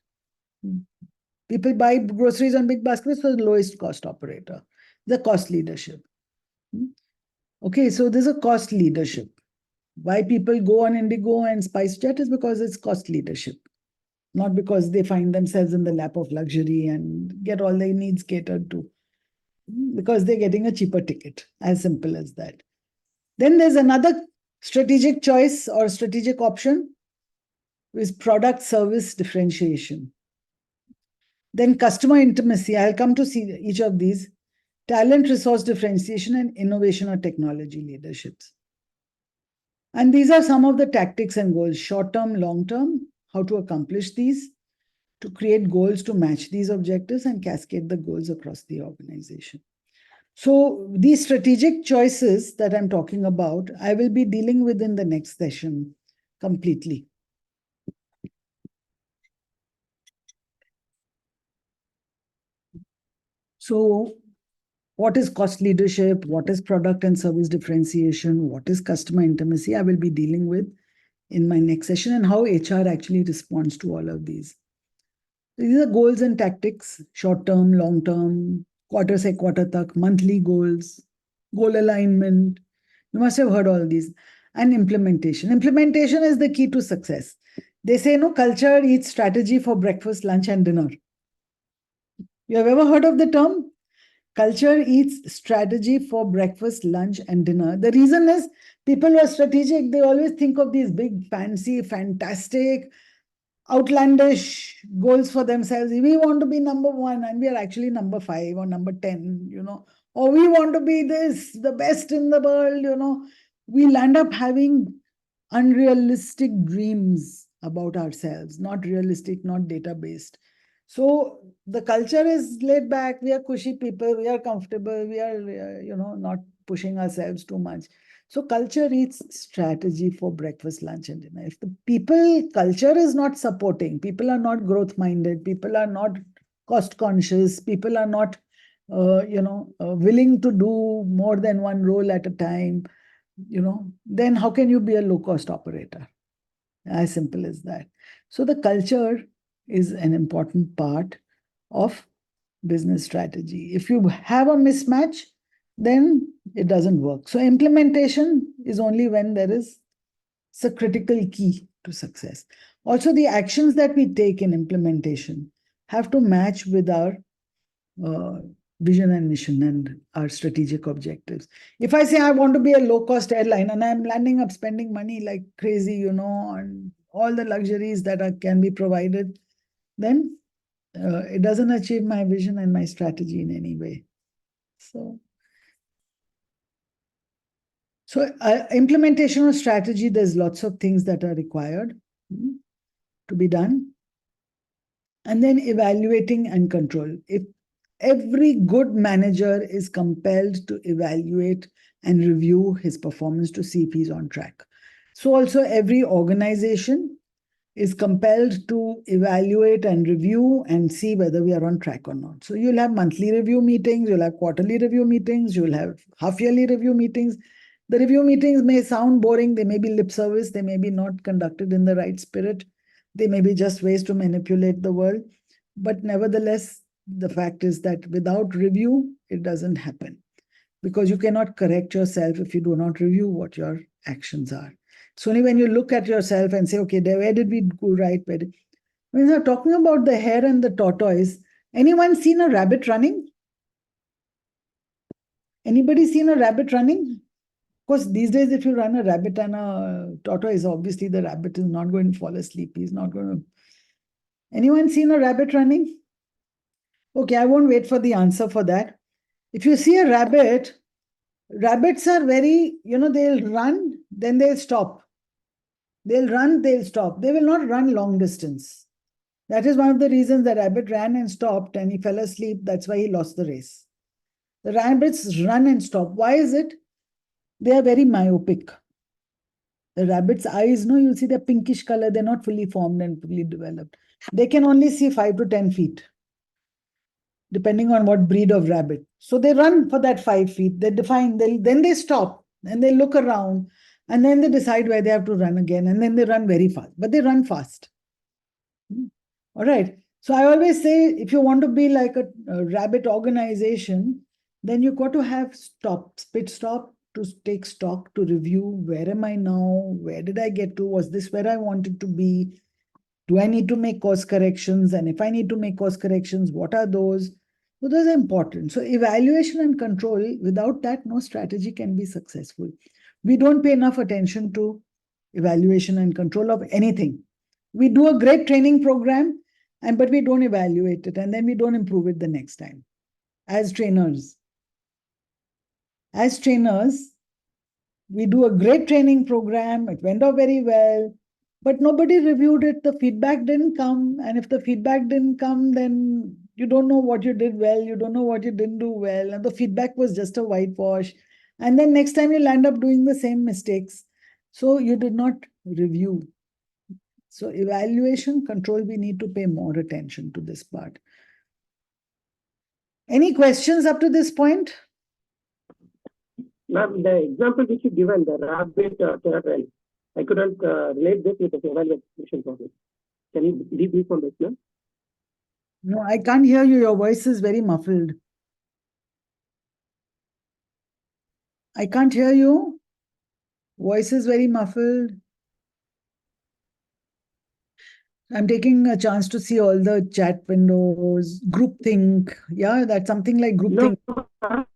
People buy groceries on Big Basket for the lowest cost operator, the cost leadership. Okay, so there's a cost leadership. Why people go on Indigo and SpiceJet is because it's cost leadership, not because they find themselves in the lap of luxury and get all their needs catered to, because they're getting a cheaper ticket, as simple as that. Then there's another Strategic choice or strategic option is product service differentiation. Then customer intimacy. I'll come to see each of these. Talent resource differentiation and innovation or technology leaderships. And these are some of the tactics and goals, short term, long term, how to accomplish these, to create goals to match these objectives and cascade the goals across the organization. So these strategic choices that I'm talking about, I will be dealing with in the next session completely. So what is cost leadership? What is product and service differentiation? What is customer intimacy? I will be dealing with in my next session, and how HR actually responds to all of these. These are goals and tactics, short term, long term, quarter se quarter tak, monthly goals, goal alignment. You must have heard all these. And implementation. Implementation is the key to success. They say, no, culture eats strategy for breakfast, lunch, and dinner. You have ever heard of the term? Culture eats strategy for breakfast, lunch, and dinner. The reason is people who are strategic, they always think of these big, fancy, fantastic, outlandish goals for themselves. We want to be number 1 and we are actually number 5 or number 10, or we want to be the best in the world, We'll end up having unrealistic dreams about ourselves, not realistic, not data-based. So the culture is laid back. We are cushy people. We are comfortable. We are, not pushing ourselves too much. So culture eats strategy for breakfast, lunch, and dinner. If the people culture is not supporting, people are not growth-minded, people are not cost-conscious, people are not, willing to do more than one role at a time, then how can you be a low-cost operator? As simple as that. So the culture is an important part of business strategy. If you have a mismatch, then it doesn't work. So implementation is only when there is a critical key to success. Also, the actions that we take in implementation have to match with our vision and mission and our strategic objectives. If I say I want to be a low-cost airline and I'm landing up spending money like crazy, on all the luxuries that can be provided, then it doesn't achieve my vision and my strategy in any way. So implementation of strategy, there's lots of things that are required to be done. And then evaluating and control. If every good manager is compelled to evaluate and review his performance to see if he's on track. So also every organization is compelled to evaluate and review and see whether we are on track or not. So you'll have monthly review meetings, you'll have quarterly review meetings, you'll have half-yearly review meetings. The review meetings may sound boring, they may be lip service, they may be not conducted in the right spirit, they may be just ways to manipulate the world. But nevertheless, the fact is that without review, it doesn't happen. Because you cannot correct yourself if you do not review what your actions are. It's only when you look at yourself and say, okay, where did we go right? When you're talking about the hare and the tortoise, anyone seen a rabbit running? Anybody seen a rabbit running? Of course, these days, if you run a rabbit and a tortoise, obviously the rabbit is not going to fall asleep. He's not going to. Anyone seen a rabbit running? Okay, I won't wait for the answer for that. If you see a rabbit, rabbits are very, they'll run, then they'll stop. They'll run, they'll stop. They will not run long distance. That is one of the reasons the rabbit ran and stopped and he fell asleep. That's why he lost the race. The rabbits run and stop. Why is it? They are very myopic. The rabbit's eyes, you'll see they're pinkish color. They're not fully formed and fully developed. They can only see 5 to 10 feet, depending on what breed of rabbit. So they run for that 5 feet. They define, then they stop and they look around and then they decide where they have to run again. And then they run very fast, but they run fast. All right. So I always say, if you want to be like a rabbit organization, then you've got to have pit stop to take stock, to review, where am I now? Where did I get to? Was this where I wanted to be? Do I need to make course corrections? And if I need to make course corrections, what are those? So those are important. So evaluation and control, without that, no strategy can be successful. We don't pay enough attention to evaluation and control of anything. We do a great training program, but we don't evaluate it, and then we don't improve it the next time. As trainers, we do a great training program. It went off very well, but nobody reviewed it. The feedback didn't come. And if the feedback didn't come, then you don't know what you did well. You don't know what you didn't do well. And the feedback was just a whitewash. And then next time you'll end up doing the same mistakes. So you did not review. So evaluation, control, we need to pay more attention to this part. Any questions up to this point? Ma'am, the example which you given, the rabbit trial, I couldn't relate this with the evaluation process. Can you debrief on this, ma'am? No, I can't hear you. Your voice is very muffled. I can't hear you. Voice is very muffled. I'm taking a chance to see all the chat windows, groupthink. Yeah, that's something like groupthink. No,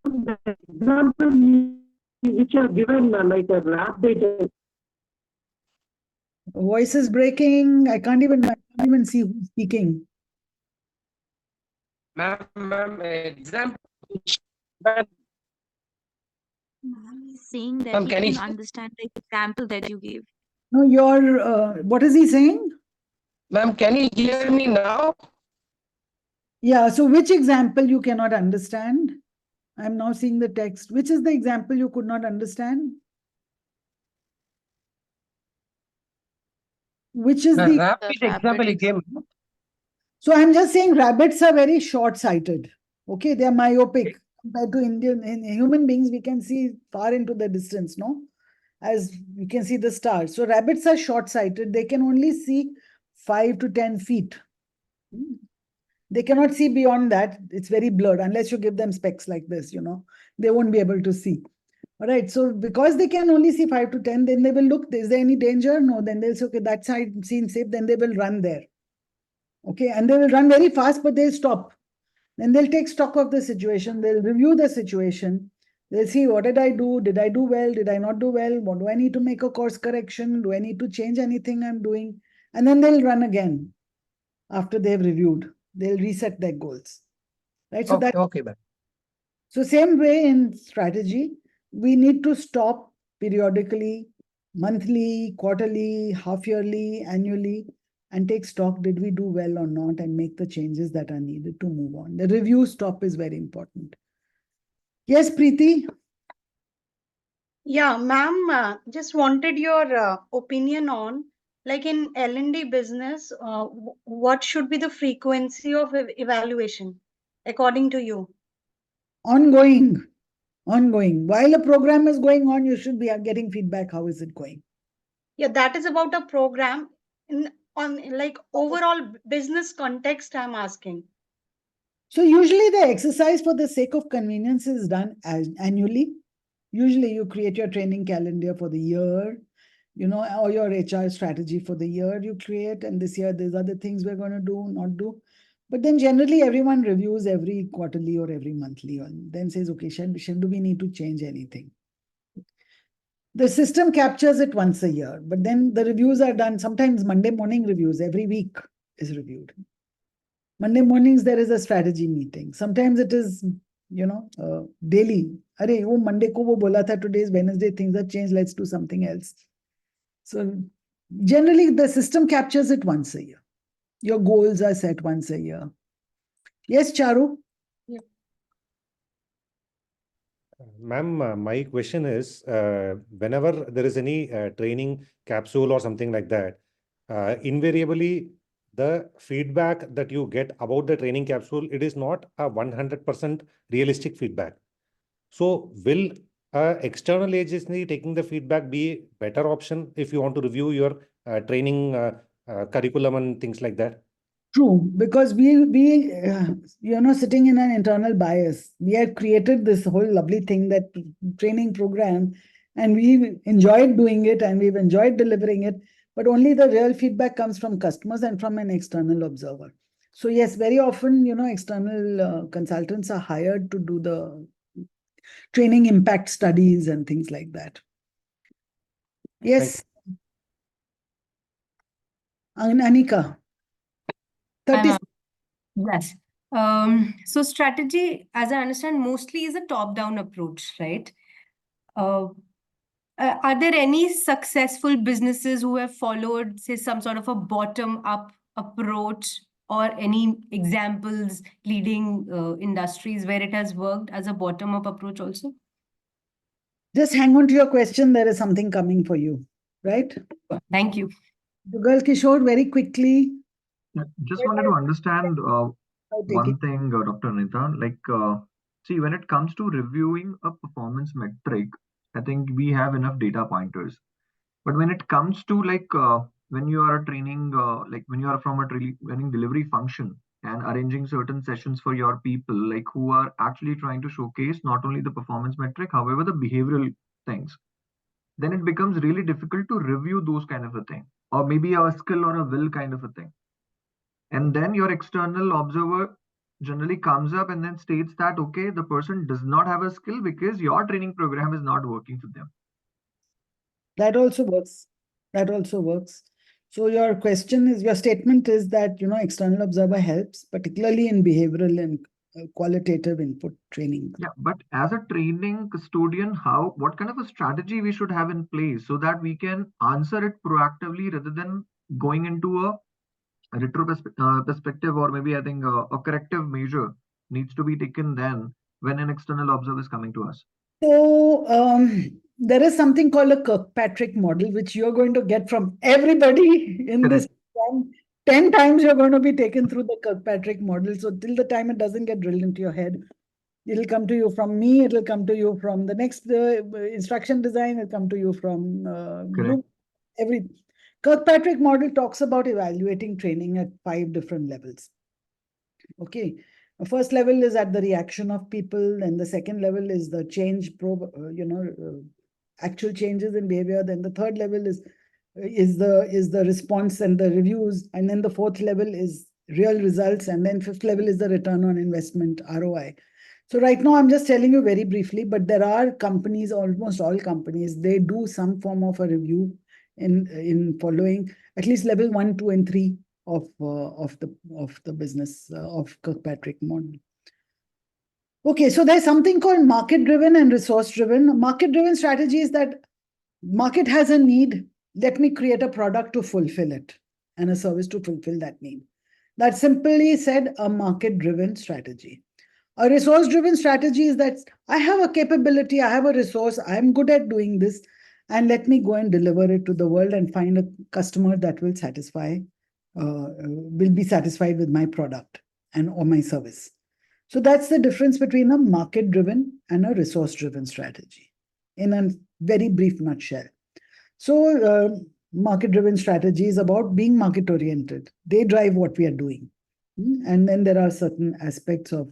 the example which are given like a rabbit. Voice is breaking. I can't even see who's speaking. Ma'am, example. Ma'am is saying that Ma'am, he can can you- understand the example that you gave. No, what is he saying? Ma'am, can you hear me now? Yeah, so which example you cannot understand? I'm now seeing the text. Which is the example you could not understand? Which is The the... rapid example you gave. So I'm just saying rabbits are very short-sighted. Okay, they are myopic compared to human beings. We can see far into the distance, no? As we can see the stars. So rabbits are short-sighted. They can only see 5 to 10 feet. They cannot see beyond that. It's very blurred unless you give them specs like this, they won't be able to see. All right. So because they can only see 5 to 10, then they will look, is there any danger? No, then they'll say, okay, that side seems safe. Then they will run there. Okay. And they will run very fast, but they'll stop. Then they'll take stock of the situation. They'll review the situation. They'll see, what did I do? Did I do well? Did I not do well? What do I need to make a course correction? Do I need to change anything I'm doing? And then they'll run again after they've reviewed. They'll reset their goals. Right? So Okay, ma'am. So same way in strategy, we need to stop periodically, monthly, quarterly, half yearly, annually, and take stock. Did we do well or not? And make the changes that are needed to move on. The review stop is very important. Yes, Preeti? Yeah, ma'am, just wanted your opinion on, like in L&D business, what should be the frequency of evaluation according to you? Ongoing. While a program is going on, you should be getting feedback. How is it going? Yeah, that is about a program on like overall business context, I'm asking. So usually the exercise for the sake of convenience is done annually. Usually you create your training calendar for the year, or your HR strategy for the year you create. And this year, these are the things we're going to do, not do. But then generally everyone reviews every quarterly or every monthly and then says, okay, do we need to change anything? The system captures it once a year, but then the reviews are done. Sometimes Monday morning reviews, every week is reviewed. Monday mornings, there is a strategy meeting. Sometimes it is, daily. Arey, wo Monday ko wo bola tha, today is Wednesday, things have changed, let's do something else. So generally, the system captures it once a year. Your goals are set once a year. Yes, Charu? Ma'am, my question is, whenever there is any training capsule or something like that, invariably the feedback that you get about the training capsule, it is not a 100% realistic feedback. So will external agency taking the feedback be better option if you want to review your training curriculum and things like that? True, because we sitting in an internal bias. We had created this whole lovely thing, that training program, and we enjoyed doing it and we've enjoyed delivering it, but only the real feedback comes from customers and from an external observer. So yes, very often, external consultants are hired to do the training impact studies and things like that. Yes, Anika. 30 Uh, Yes. So strategy, as I understand, mostly is a top-down approach, right? Uh, are there any successful businesses who have followed, say, some sort of a bottom-up approach, or any examples leading industries where it has worked as a bottom-up approach also? Just hang on to your question. There is something coming for you, right? Thank you. Girl Kishore, very quickly. Yeah, just wanted to understand I'll take one it. thing, Dr. Aneeta. Like, see, when it comes to reviewing a performance metric, I think we have enough data pointers. But when it comes to when you are training, like when you are from a training delivery function and arranging certain sessions for your people, like who are actually trying to showcase not only the performance metric, however, the behavioral things, then it becomes really difficult to review those kind of a thing, or maybe a skill or a will kind of a thing. And then your external observer generally comes up and then states that, okay, the person does not have a skill because your training program is not working for them. That also works. That also works. So your question is, your statement is that, external observer helps, particularly in behavioral and qualitative input training. Yeah, but as a training custodian, what kind of a strategy we should have in place so that we can answer it proactively rather than going into a perspective, or maybe I think a corrective measure needs to be taken then when an external observer is coming to us. So there is something called a Kirkpatrick model, which you're going to get from everybody in this. 10 times you're going to be taken through the Kirkpatrick model. So till the time it doesn't get drilled into your head, it'll come to you from me, it'll come to you from the next instruction design, it'll come to you from group, every. Kirkpatrick model talks about evaluating training at 5 different levels. Okay. The first level is at the reaction of people, and the second level is the change, actual changes in behavior. Then the third level is the response and the reviews, and then the fourth level is real results, and then fifth level is the return on investment, ROI. So right now I'm just telling you very briefly, but there are companies, almost all companies, they do some form of a review in following at least level 1, 2, and 3 of the business of Kirkpatrick model. Okay, so there's something called market-driven and resource-driven. Market-driven strategy is that market has a need. Let me create a product to fulfill it and a service to fulfill that need. That's simply said a market-driven strategy. A resource-driven strategy is that I have a capability, I have a resource, I'm good at doing this, and let me go and deliver it to the world and find a customer that will be satisfied with my product or my service. So that's the difference between a market-driven and a resource-driven strategy in a very brief nutshell. So market-driven strategy is about being market-oriented. They drive what we are doing. And then there are certain aspects of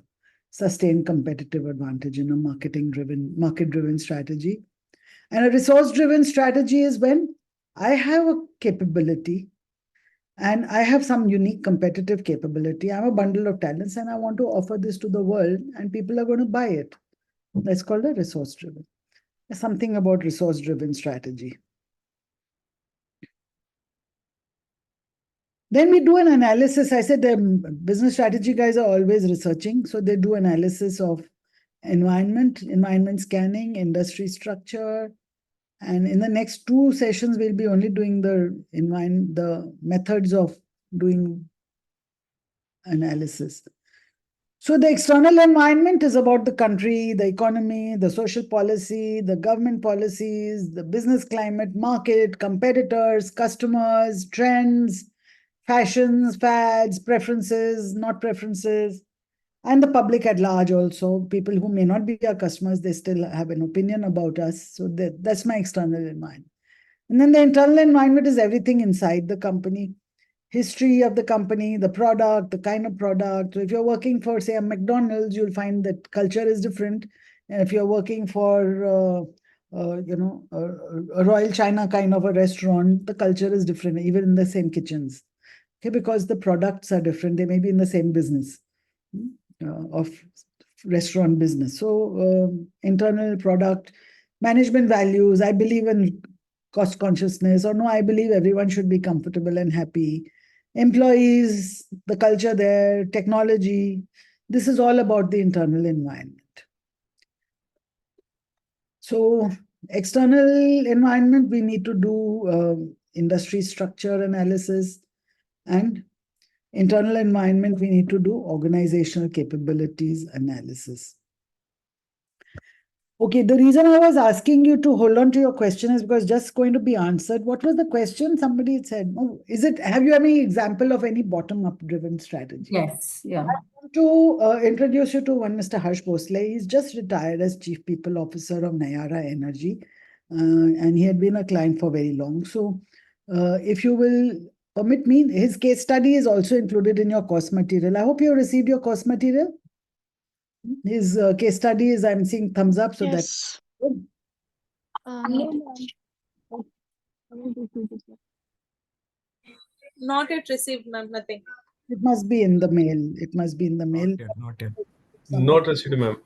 sustained competitive advantage in a market-driven strategy. And a resource-driven strategy is when I have a capability and I have some unique competitive capability. I'm a bundle of talents and I want to offer this to the world and people are going to buy it. That's called a resource-driven. There's something about resource-driven strategy. Then we do an analysis. I said the business strategy guys are always researching. So they do analysis of environment scanning, industry structure. And in the next 2 sessions, we'll be only doing the methods of doing analysis. So the external environment is about the country, the economy, the social policy, the government policies, the business climate, market, competitors, customers, trends, fashions, fads, preferences, not preferences, and the public at large also. People who may not be our customers, they still have an opinion about us. So that's my external environment. And then the internal environment is everything inside the company. History of the company, the product, the kind of product. So if you're working for, say, a McDonald's, you'll find that culture is different. And if you're working for, a Royal China kind of a restaurant, the culture is different, even in the same kitchens. Okay, because the products are different. They may be in the same business of restaurant business. So internal product management values. I believe in cost consciousness, or no, I believe everyone should be comfortable and happy. Employees, the culture there, technology. This is all about the internal environment. So, external environment, we need to do industry structure analysis, and internal environment, we need to do organizational capabilities analysis. Okay, the reason I was asking you to hold on to your question is because just going to be answered. What was the question? Somebody had said, oh, have you any example of any bottom-up driven strategy? Yes, yeah. I want to introduce you to one Mr. Harsh Bhosle. He's just retired as Chief People Officer of Nayara Energy, and he had been a client for very long. So, if you will permit me, his case study is also included in your course material. I hope you received your course material. His case study is, I'm seeing thumbs up, so Yes. that's Not yet received, ma'am. Nothing. it must be in the mail. It must be in the mail. Not yet. Not received, ma'am.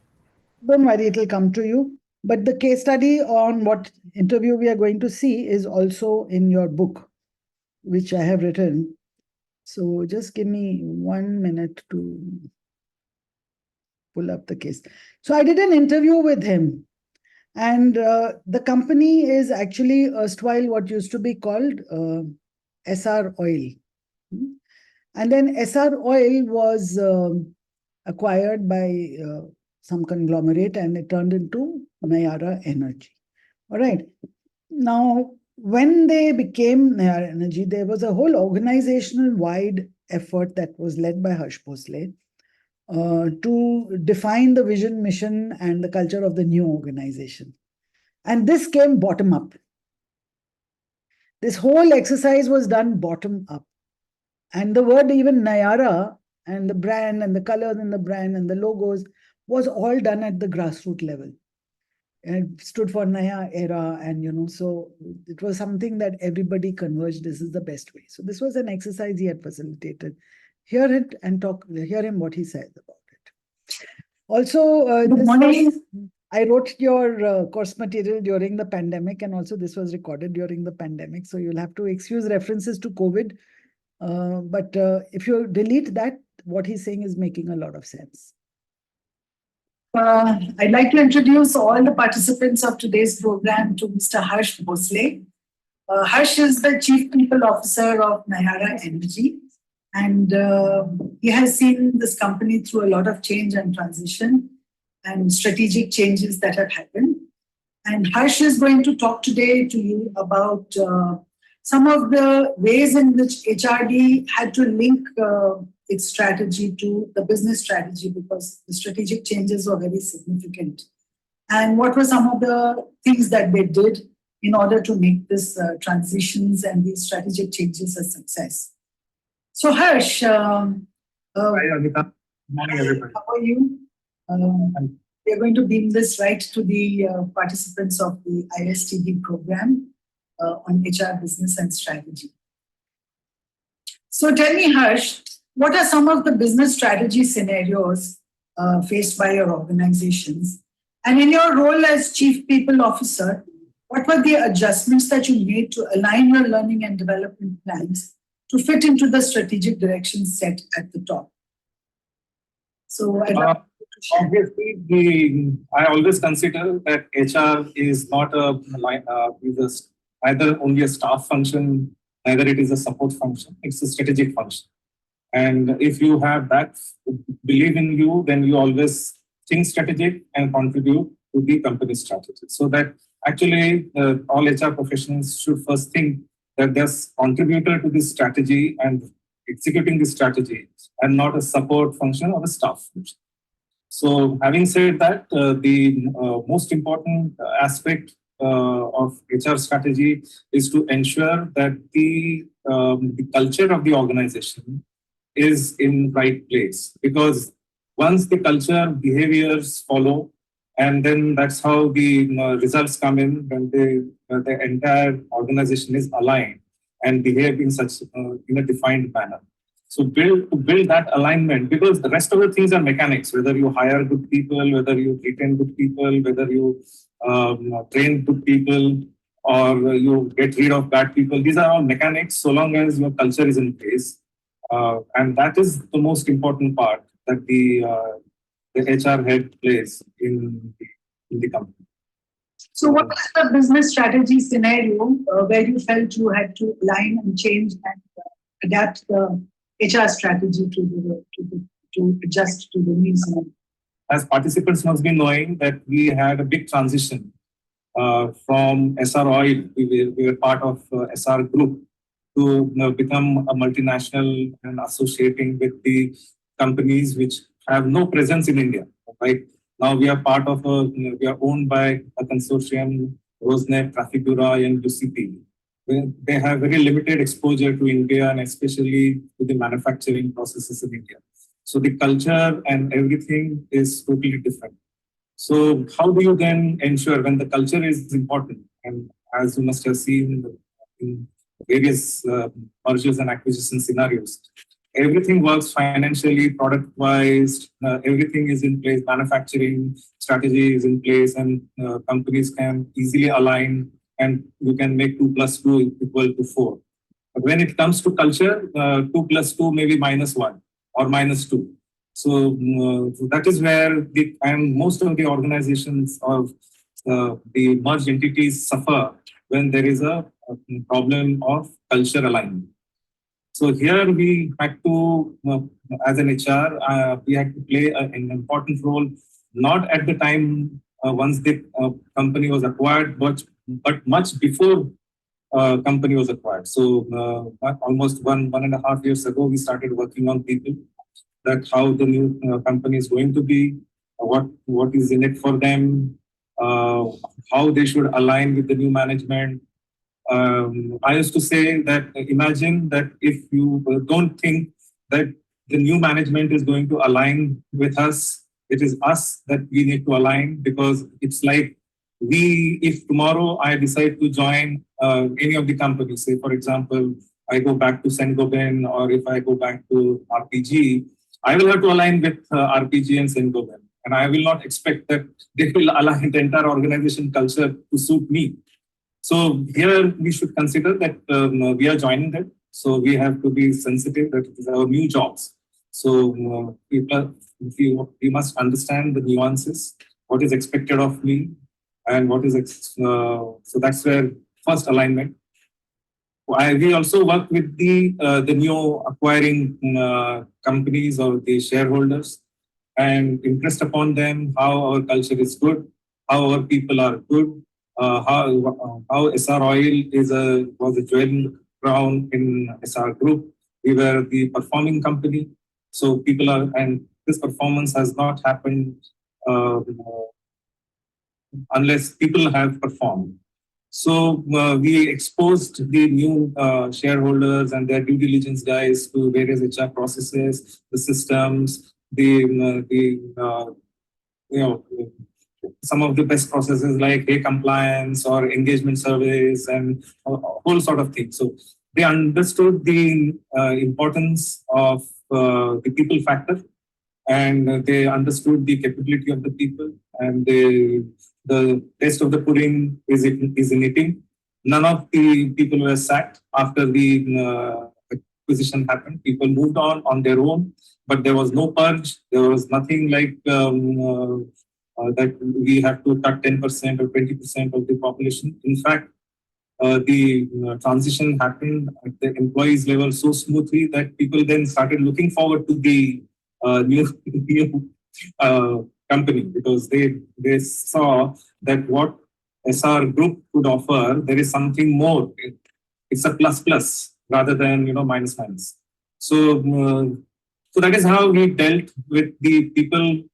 Don't worry, it will come to you. But the case study on what interview we are going to see is also in your book, which I have written. So just give me 1 minute to pull up the case. So I did an interview with him, and the company is actually erstwhile what used to be called SR Oil. And then SR Oil was acquired by some conglomerate, and it turned into Nayara Energy. All right. Now, when they became Nayara Energy, there was a whole organizational wide effort that was led by Harsh Bhosle to define the vision, mission, and the culture of the new organization. And this came bottom up. This whole exercise was done bottom up. And the word even Nayara and the brand and the colors in the brand and the logos was all done at the grassroots level. And it stood for Naya era, and so it was something that everybody converged. This is the best way. So this was an exercise he had facilitated. Hear it and hear him what he says about it. Also, I wrote your course material during the pandemic, and also this was recorded during the pandemic. So you'll have to excuse references to COVID. But if you delete that, what he's saying is making a lot of sense. I'd like to introduce all the participants of today's program to Mr. Harsh Bhosle. Harsh is the Chief People Officer of Nayara Energy, and he has seen this company through a lot of change and transition and strategic changes that have happened. And Harsh is going to talk today to you about some of the ways in which HRD had to link its strategy to the business strategy, because the strategic changes were very significant. And what were some of the things that they did in order to make this transitions and these strategic changes a success? So Harsh, hi Aneeta. Morning, everybody. How are you? We are going to beam this right to the participants of the ISTD program on HR business and strategy. So tell me, Harsh, what are some of the business strategy scenarios faced by your organizations? And in your role as Chief People Officer, what were the adjustments that you made to align your learning and development plans to fit into the strategic direction set at the top? So obviously, I always consider that HR is not either only a staff function, neither it is a support function. It's a strategic function. And if you have that belief in you, then you always think strategic and contribute to the company strategy. So that actually all HR professionals should first think that they're contributor to this strategy and executing this strategy, and not a support function or a staff function. So having said that, the most important aspect of HR strategy is to ensure that the culture of the organization is in right place, because once the culture behaviors follow, and then that's how the results come in, when the entire organization is aligned and behave in such in a defined manner. So build that alignment, because the rest of the things are mechanics. Whether you hire good people, whether you retain good people, whether you train good people, or you get rid of bad people. These are all mechanics so long as your culture is in place. And that is the most important part that the HR head plays in the company. So what was the business strategy scenario where you felt you had to align and change and adapt the HR strategy to adjust to the needs? As participants must be knowing that we had a big transition from SR Oil, we were part of SR Group, to become a multinational and associating with the companies which have no presence in India. Right now, we are part of we are owned by a consortium, Rosneft, Trafigura, and UCP. They have very limited exposure to India and especially to the manufacturing processes in India. So the culture and everything is totally different. So how do you then ensure when the culture is important? And as you must have seen in various mergers and acquisition scenarios, everything works financially, product-wise, everything is in place, manufacturing strategy is in place, and companies can easily align and you can make 2 + 2 = 4. But when it comes to culture, 2 + 2 may be -1 or -2. So that is where most of the organizations of the merged entities suffer when there is a problem of culture alignment. So here we had to, as an HR, we had to play an important role, not at the time once the company was acquired, but much before company was acquired. So almost 1.5 years ago, we started working on people, that how the new company is going to be, what is in it for them, how they should align with the new management. I used to say that imagine that if you don't think that the new management is going to align with us, it is us that we need to align, because it's like if tomorrow I decide to join any of the companies, say for example, I go back to Saint-Gobain, or if I go back to RPG, I will have to align with RPG and Saint-Gobain. And I will not expect that they will align the entire organization culture to suit me. So here we should consider that we are joining them. So we have to be sensitive that it is our new jobs. So we must understand the nuances, what is expected of me, and what is, so that's where first alignment. We also work with the new acquiring companies or the shareholders, and impressed upon them how our culture is good, how our people are good, how SR Oil was a jewel crown in SR Group. We were the performing company, so people are, and this performance has not happened unless people have performed. So we exposed the new shareholders and their due diligence guys to various HR processes, the systems, some of the best processes like compliance or engagement surveys and a whole sort of thing. So they understood the importance of the people factor, and they understood the capability of the people, and the taste of the pudding is in eating. None of the people were sacked after the acquisition happened. People moved on their own, but there was no purge. There was nothing like that we have to cut 10% or 20% of the population. In fact, the transition happened at the employees level so smoothly that people then started looking forward to the new company, because they saw that what SR Group could offer, there is something more. It's a plus rather than minus. So that is how we dealt with the people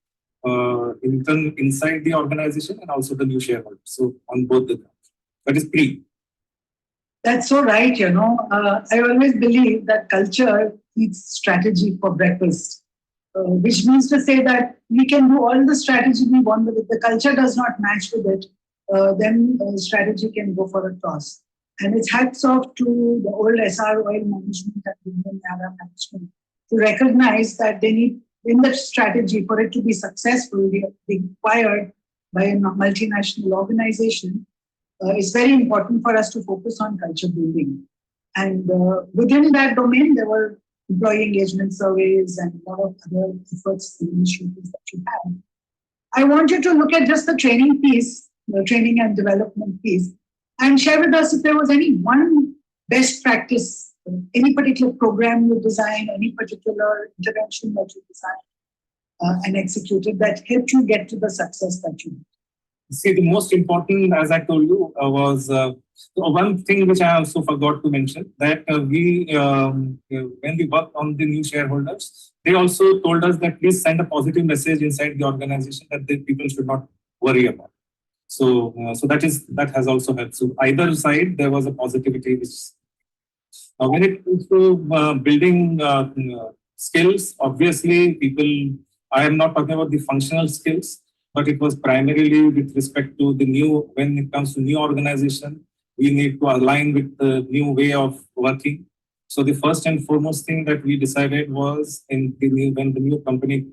inside the organization and also the new shareholders. So on both the grounds. That is pre. That's so right, I always believe that culture eats strategy for breakfast, which means to say that we can do all the strategy we want, but if the culture does not match with it, then strategy can go for a toss. And it's hats off to the old SR Oil management and the Indian Yara management to recognize that they need, in the strategy, for it to be successful, they are required by a multinational organization it's very important for us to focus on culture building. And within that domain, there were employee engagement surveys and a lot of other efforts and initiatives that you had. I want you to look at just the training piece, the training and development piece, and share with us if there was any one best practice, any particular program you designed, any particular intervention that you designed and executed that helped you get to the success that you did. See, the most important, as I told you, was one thing which I also forgot to mention, that when we worked on the new shareholders, they also told us that please send a positive message inside the organization that the people should not worry about. So, that has also helped. So either side, there was a positivity. Which, when it comes to building skills, obviously, I am not talking about the functional skills, but it was primarily with respect to the new, when it comes to new organization, we need to align with the new way of working. So the first and foremost thing that we decided was when the new company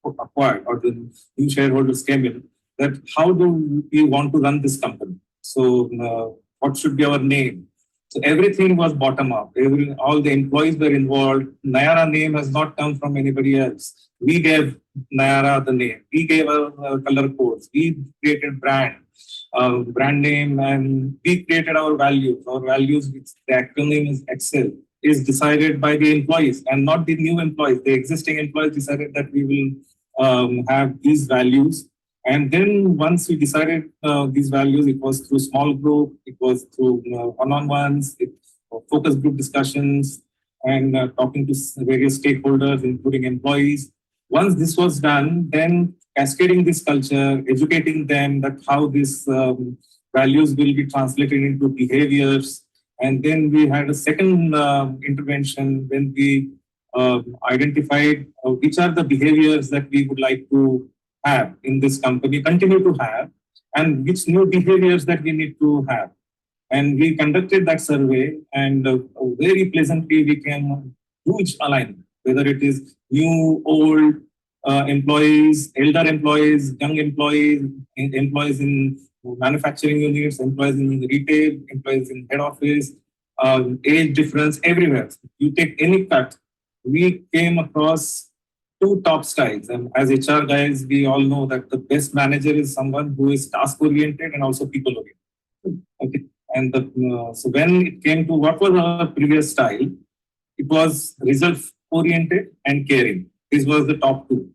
acquired or the new shareholders came in, that how do we want to run this company? So what should be our name? So everything was bottom up. All the employees were involved. Nayara name has not come from anybody else. We gave Nayara the name. We gave our color codes. We created brand name, and we created our values. Our values, which the acronym is Excel, is decided by the employees and not the new employees. The existing employees decided that we will have these values. And then once we decided these values, it was through small group, it was through one-on-ones, focus group discussions, and talking to various stakeholders, including employees. Once this was done, then cascading this culture, educating them that how these values will be translated into behaviors. And then we had a second intervention when we identified which are the behaviors that we would like to have in this company, continue to have, and which new behaviors that we need to have. And we conducted that survey, and very pleasantly we came huge alignment, whether it is new, old employees, elder employees, young employees, employees in manufacturing units, employees in retail, employees in head office, age difference everywhere. You take any cut, we came across two top styles. And as HR guys, we all know that the best manager is someone who is task oriented and also people oriented. Okay. And so when it came to what was our previous style, it was result oriented and caring. This was the top two.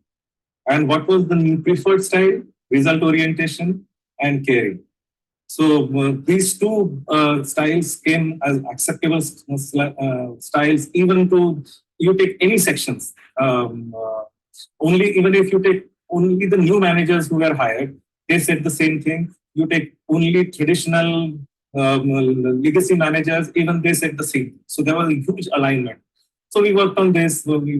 And what was the preferred style? Result orientation and caring. So these two styles came as acceptable styles, even to you take any sections. Even if you take only the new managers who were hired, they said the same thing. You take only traditional legacy managers, even they said the same. So there was a huge alignment. So we worked on this. We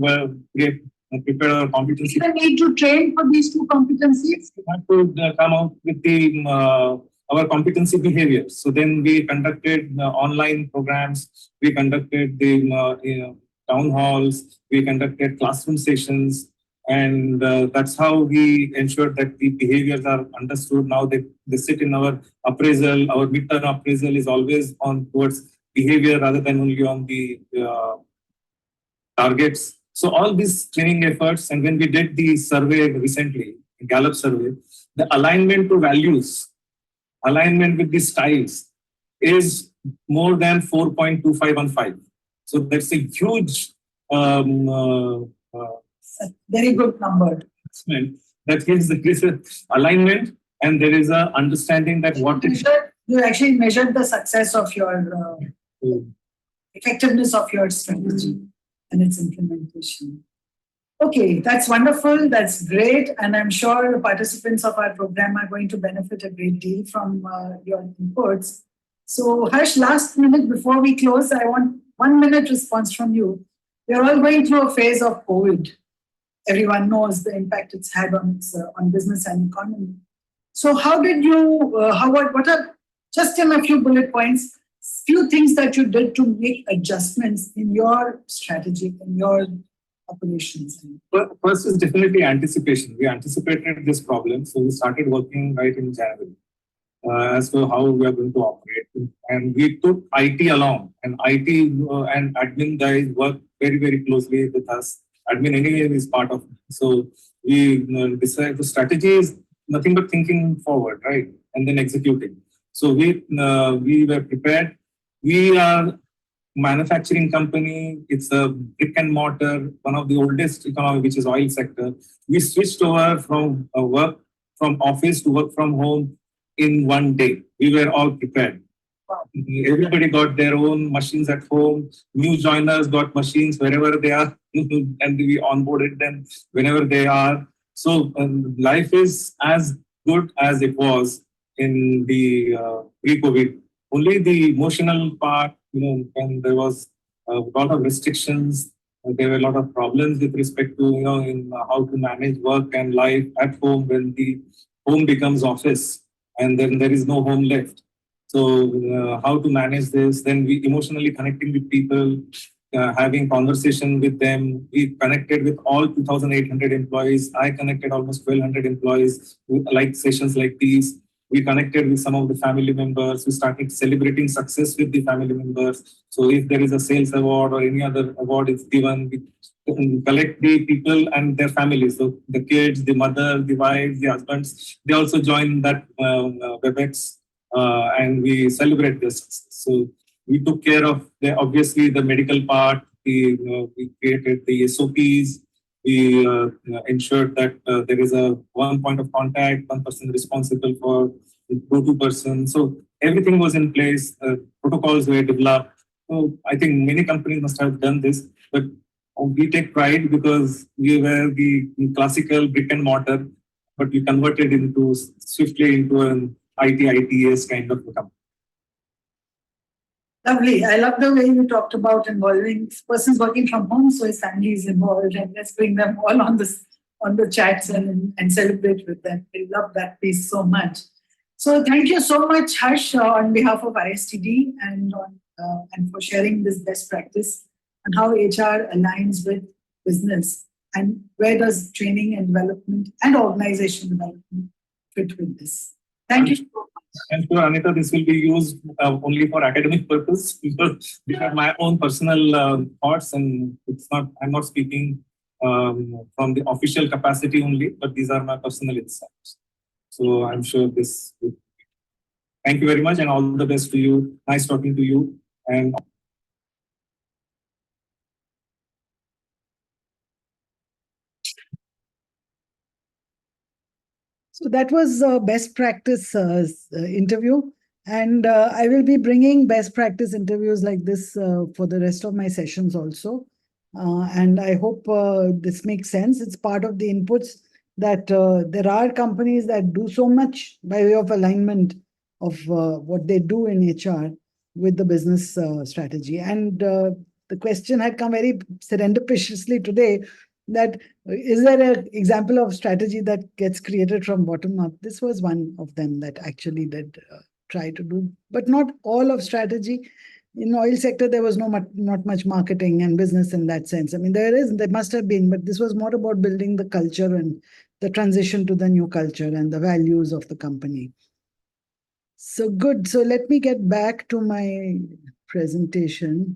prepared our competency. Do you need to train for these two competencies? We had to come out with the our competency behaviors. So then we conducted online programs. We conducted the town halls. We conducted classroom sessions. And that's how we ensured that the behaviors are understood. Now they sit in our appraisal. Our midterm appraisal is always on towards behavior rather than only on the targets. So all these training efforts, and when we did the survey recently, the Gallup survey, the alignment to values, alignment with the styles is more than 4.2515. So that's a huge very good number. That means there is an alignment and there is a understanding that what you actually measured the success of your effectiveness of your strategy and its implementation. Okay, that's wonderful. That's great. And I'm sure the participants of our program are going to benefit a great deal from your inputs. So Harsh, last minute before we close, I want 1 minute response from you. We're all going through a phase of COVID. Everyone knows the impact it's had on business and economy. So how did you, what are, just in a few bullet points, few things that you did to make adjustments in your strategy, in your operations? First is definitely anticipation. We anticipated this problem. So we started working right in January. as to how we are going to operate. And we took IT along, and IT and admin guys work very, very closely with us. Admin anyway is part of it. So we decide the strategy is nothing but thinking forward, right? And then executing. So we were prepared. We are manufacturing company. It's a brick and mortar, one of the oldest economy, which is oil sector. We switched over from work from office to work from home in one day. We were all prepared. Everybody got their own machines at home. New joiners got machines wherever they are, and we onboarded them whenever they are. So life is as good as it was in the pre-COVID. Only the emotional part, when there was a lot of restrictions, there were a lot of problems with respect to, in how to manage work and life at home when the home becomes office and then there is no home left. So how to manage this? Then we emotionally connecting with people, having conversation with them. We connected with all 2,800 employees. I connected almost 1,200 employees like sessions like these. We connected with some of the family members. We started celebrating success with the family members. So if there is a sales award or any other award is given, we collect the people and their families. So the kids, the mother, the wives, the husbands, they also join that WebEx. And we celebrate this. So we took care of obviously the medical part. We created the SOPs. We ensured that there is a one point of contact, one person responsible for the go-to person. So everything was in place. Protocols were developed. So I think many companies must have done this, but we take pride because we were the classical brick and mortar, but we converted into swiftly into an ITS kind of a company. Lovely. I love the way you talked about involving persons working from home, so his family is involved, and let's bring them all on the chats and celebrate with them. I love that piece so much. So thank you so much, Harsh, on behalf of ISTD and for sharing this best practice and how HR aligns with business and where does training and development and organization development fit with this. Thank you so much. And for Aneeta, this will be used only for academic purpose because these are my own personal thoughts, and it's not. I'm not speaking from the official capacity only, but these are my personal insights. So I'm sure this. Thank you very much, and all the best to you. Nice talking to you, and. So that was a best practice interview. And I will be bringing best practice interviews like this for the rest of my sessions also. And I hope this makes sense. It's part of the inputs that there are companies that do so much by way of alignment of what they do in HR with the business strategy. And the question had come very serendipitously today that is there an example of strategy that gets created from bottom up? This was one of them that actually did try to do, but not all of strategy. In oil sector, there was not much marketing and business in that sense. I mean, there must have been, but this was more about building the culture and the transition to the new culture and the values of the company. So good. So let me get back to my presentation.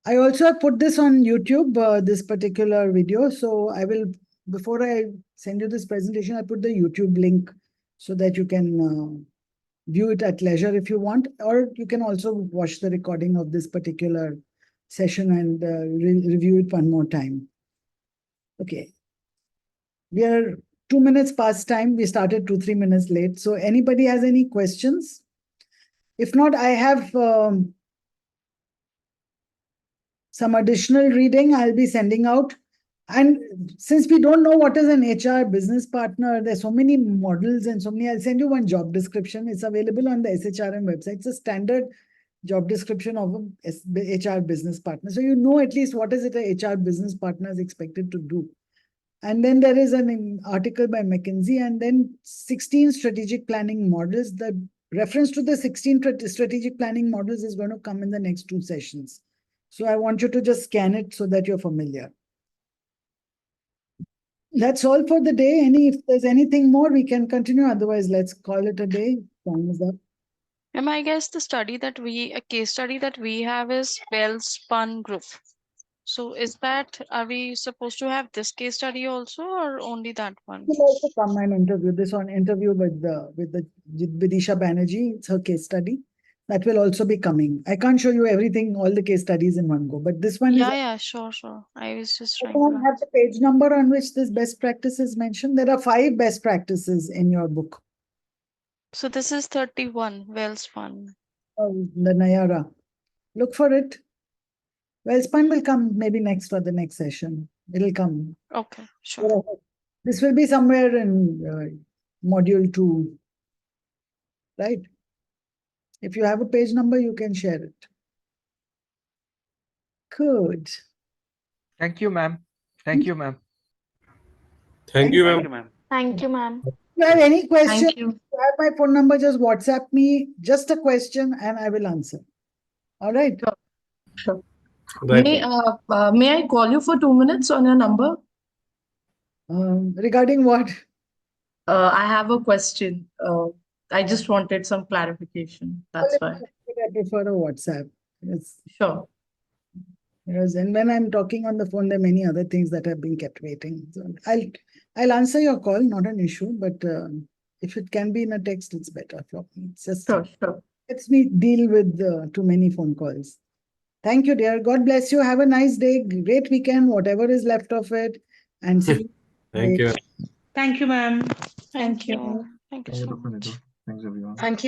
I also have put this on YouTube, this particular video. So I will, before I send you this presentation, I put the YouTube link so that you can view it at leisure if you want, or you can also watch the recording of this particular session and review it one more time. Okay. We are 2 minutes past time. We started 2-3 minutes late. So anybody has any questions? If not, I have some additional reading I'll be sending out. And since we don't know what is an HR business partner, there's so many models and so many, I'll send you one job description. It's available on the SHRM website. It's a standard job description of a HR business partner. So you know at least what is it a HR business partner is expected to do. And then there is an article by McKinsey, and then 16 strategic planning models. The reference to the 16 strategic planning models is going to come in the next 2 sessions. So I want you to just scan it so that you're familiar. That's all for the day. If there's anything more, we can continue. Otherwise, let's call it a day. Time is up. Ma'am, I guess the study that a case study that we have is well spun group. So are we supposed to have this case study also or only that one? We'll also come and interview with Vidisha Banerjee. It's her case study. That will also be coming. I can't show you everything, all the case studies in one go, but this one Yeah, sure. I was just trying to to have the page number on which this best practice is mentioned. There are 5 best practices in your book. So this is 31, well spun. The Nayara. Look for it. Well spun will come maybe next for the next session. It'll come. Okay, sure. This will be somewhere in module 2. Right? If you have a page number, you can share it. Good. Thank you, ma'am. Thank you, ma'am. Thank you, ma'am. Thank you, ma'am. If you have any question, Thank you. you have my phone number, just WhatsApp me just a question and I will answer. All right? Sure. Right. May I call you for 2 minutes on your number? Regarding what? I have a question. I just wanted some clarification. That's why. I prefer a WhatsApp. Yes. Sure. Because and when I'm talking on the phone, there are many other things that have been kept waiting. So I'll answer your call, not an issue. But if it can be in a text, it's better for me. It's just Sure. lets me deal with too many phone calls. Thank you, dear. God bless you. Have a nice day. Great weekend, whatever is left of it. And see you. Thank you. Thank you, ma'am. Thank you. Thank you so much. Thanks, everyone. Thank you.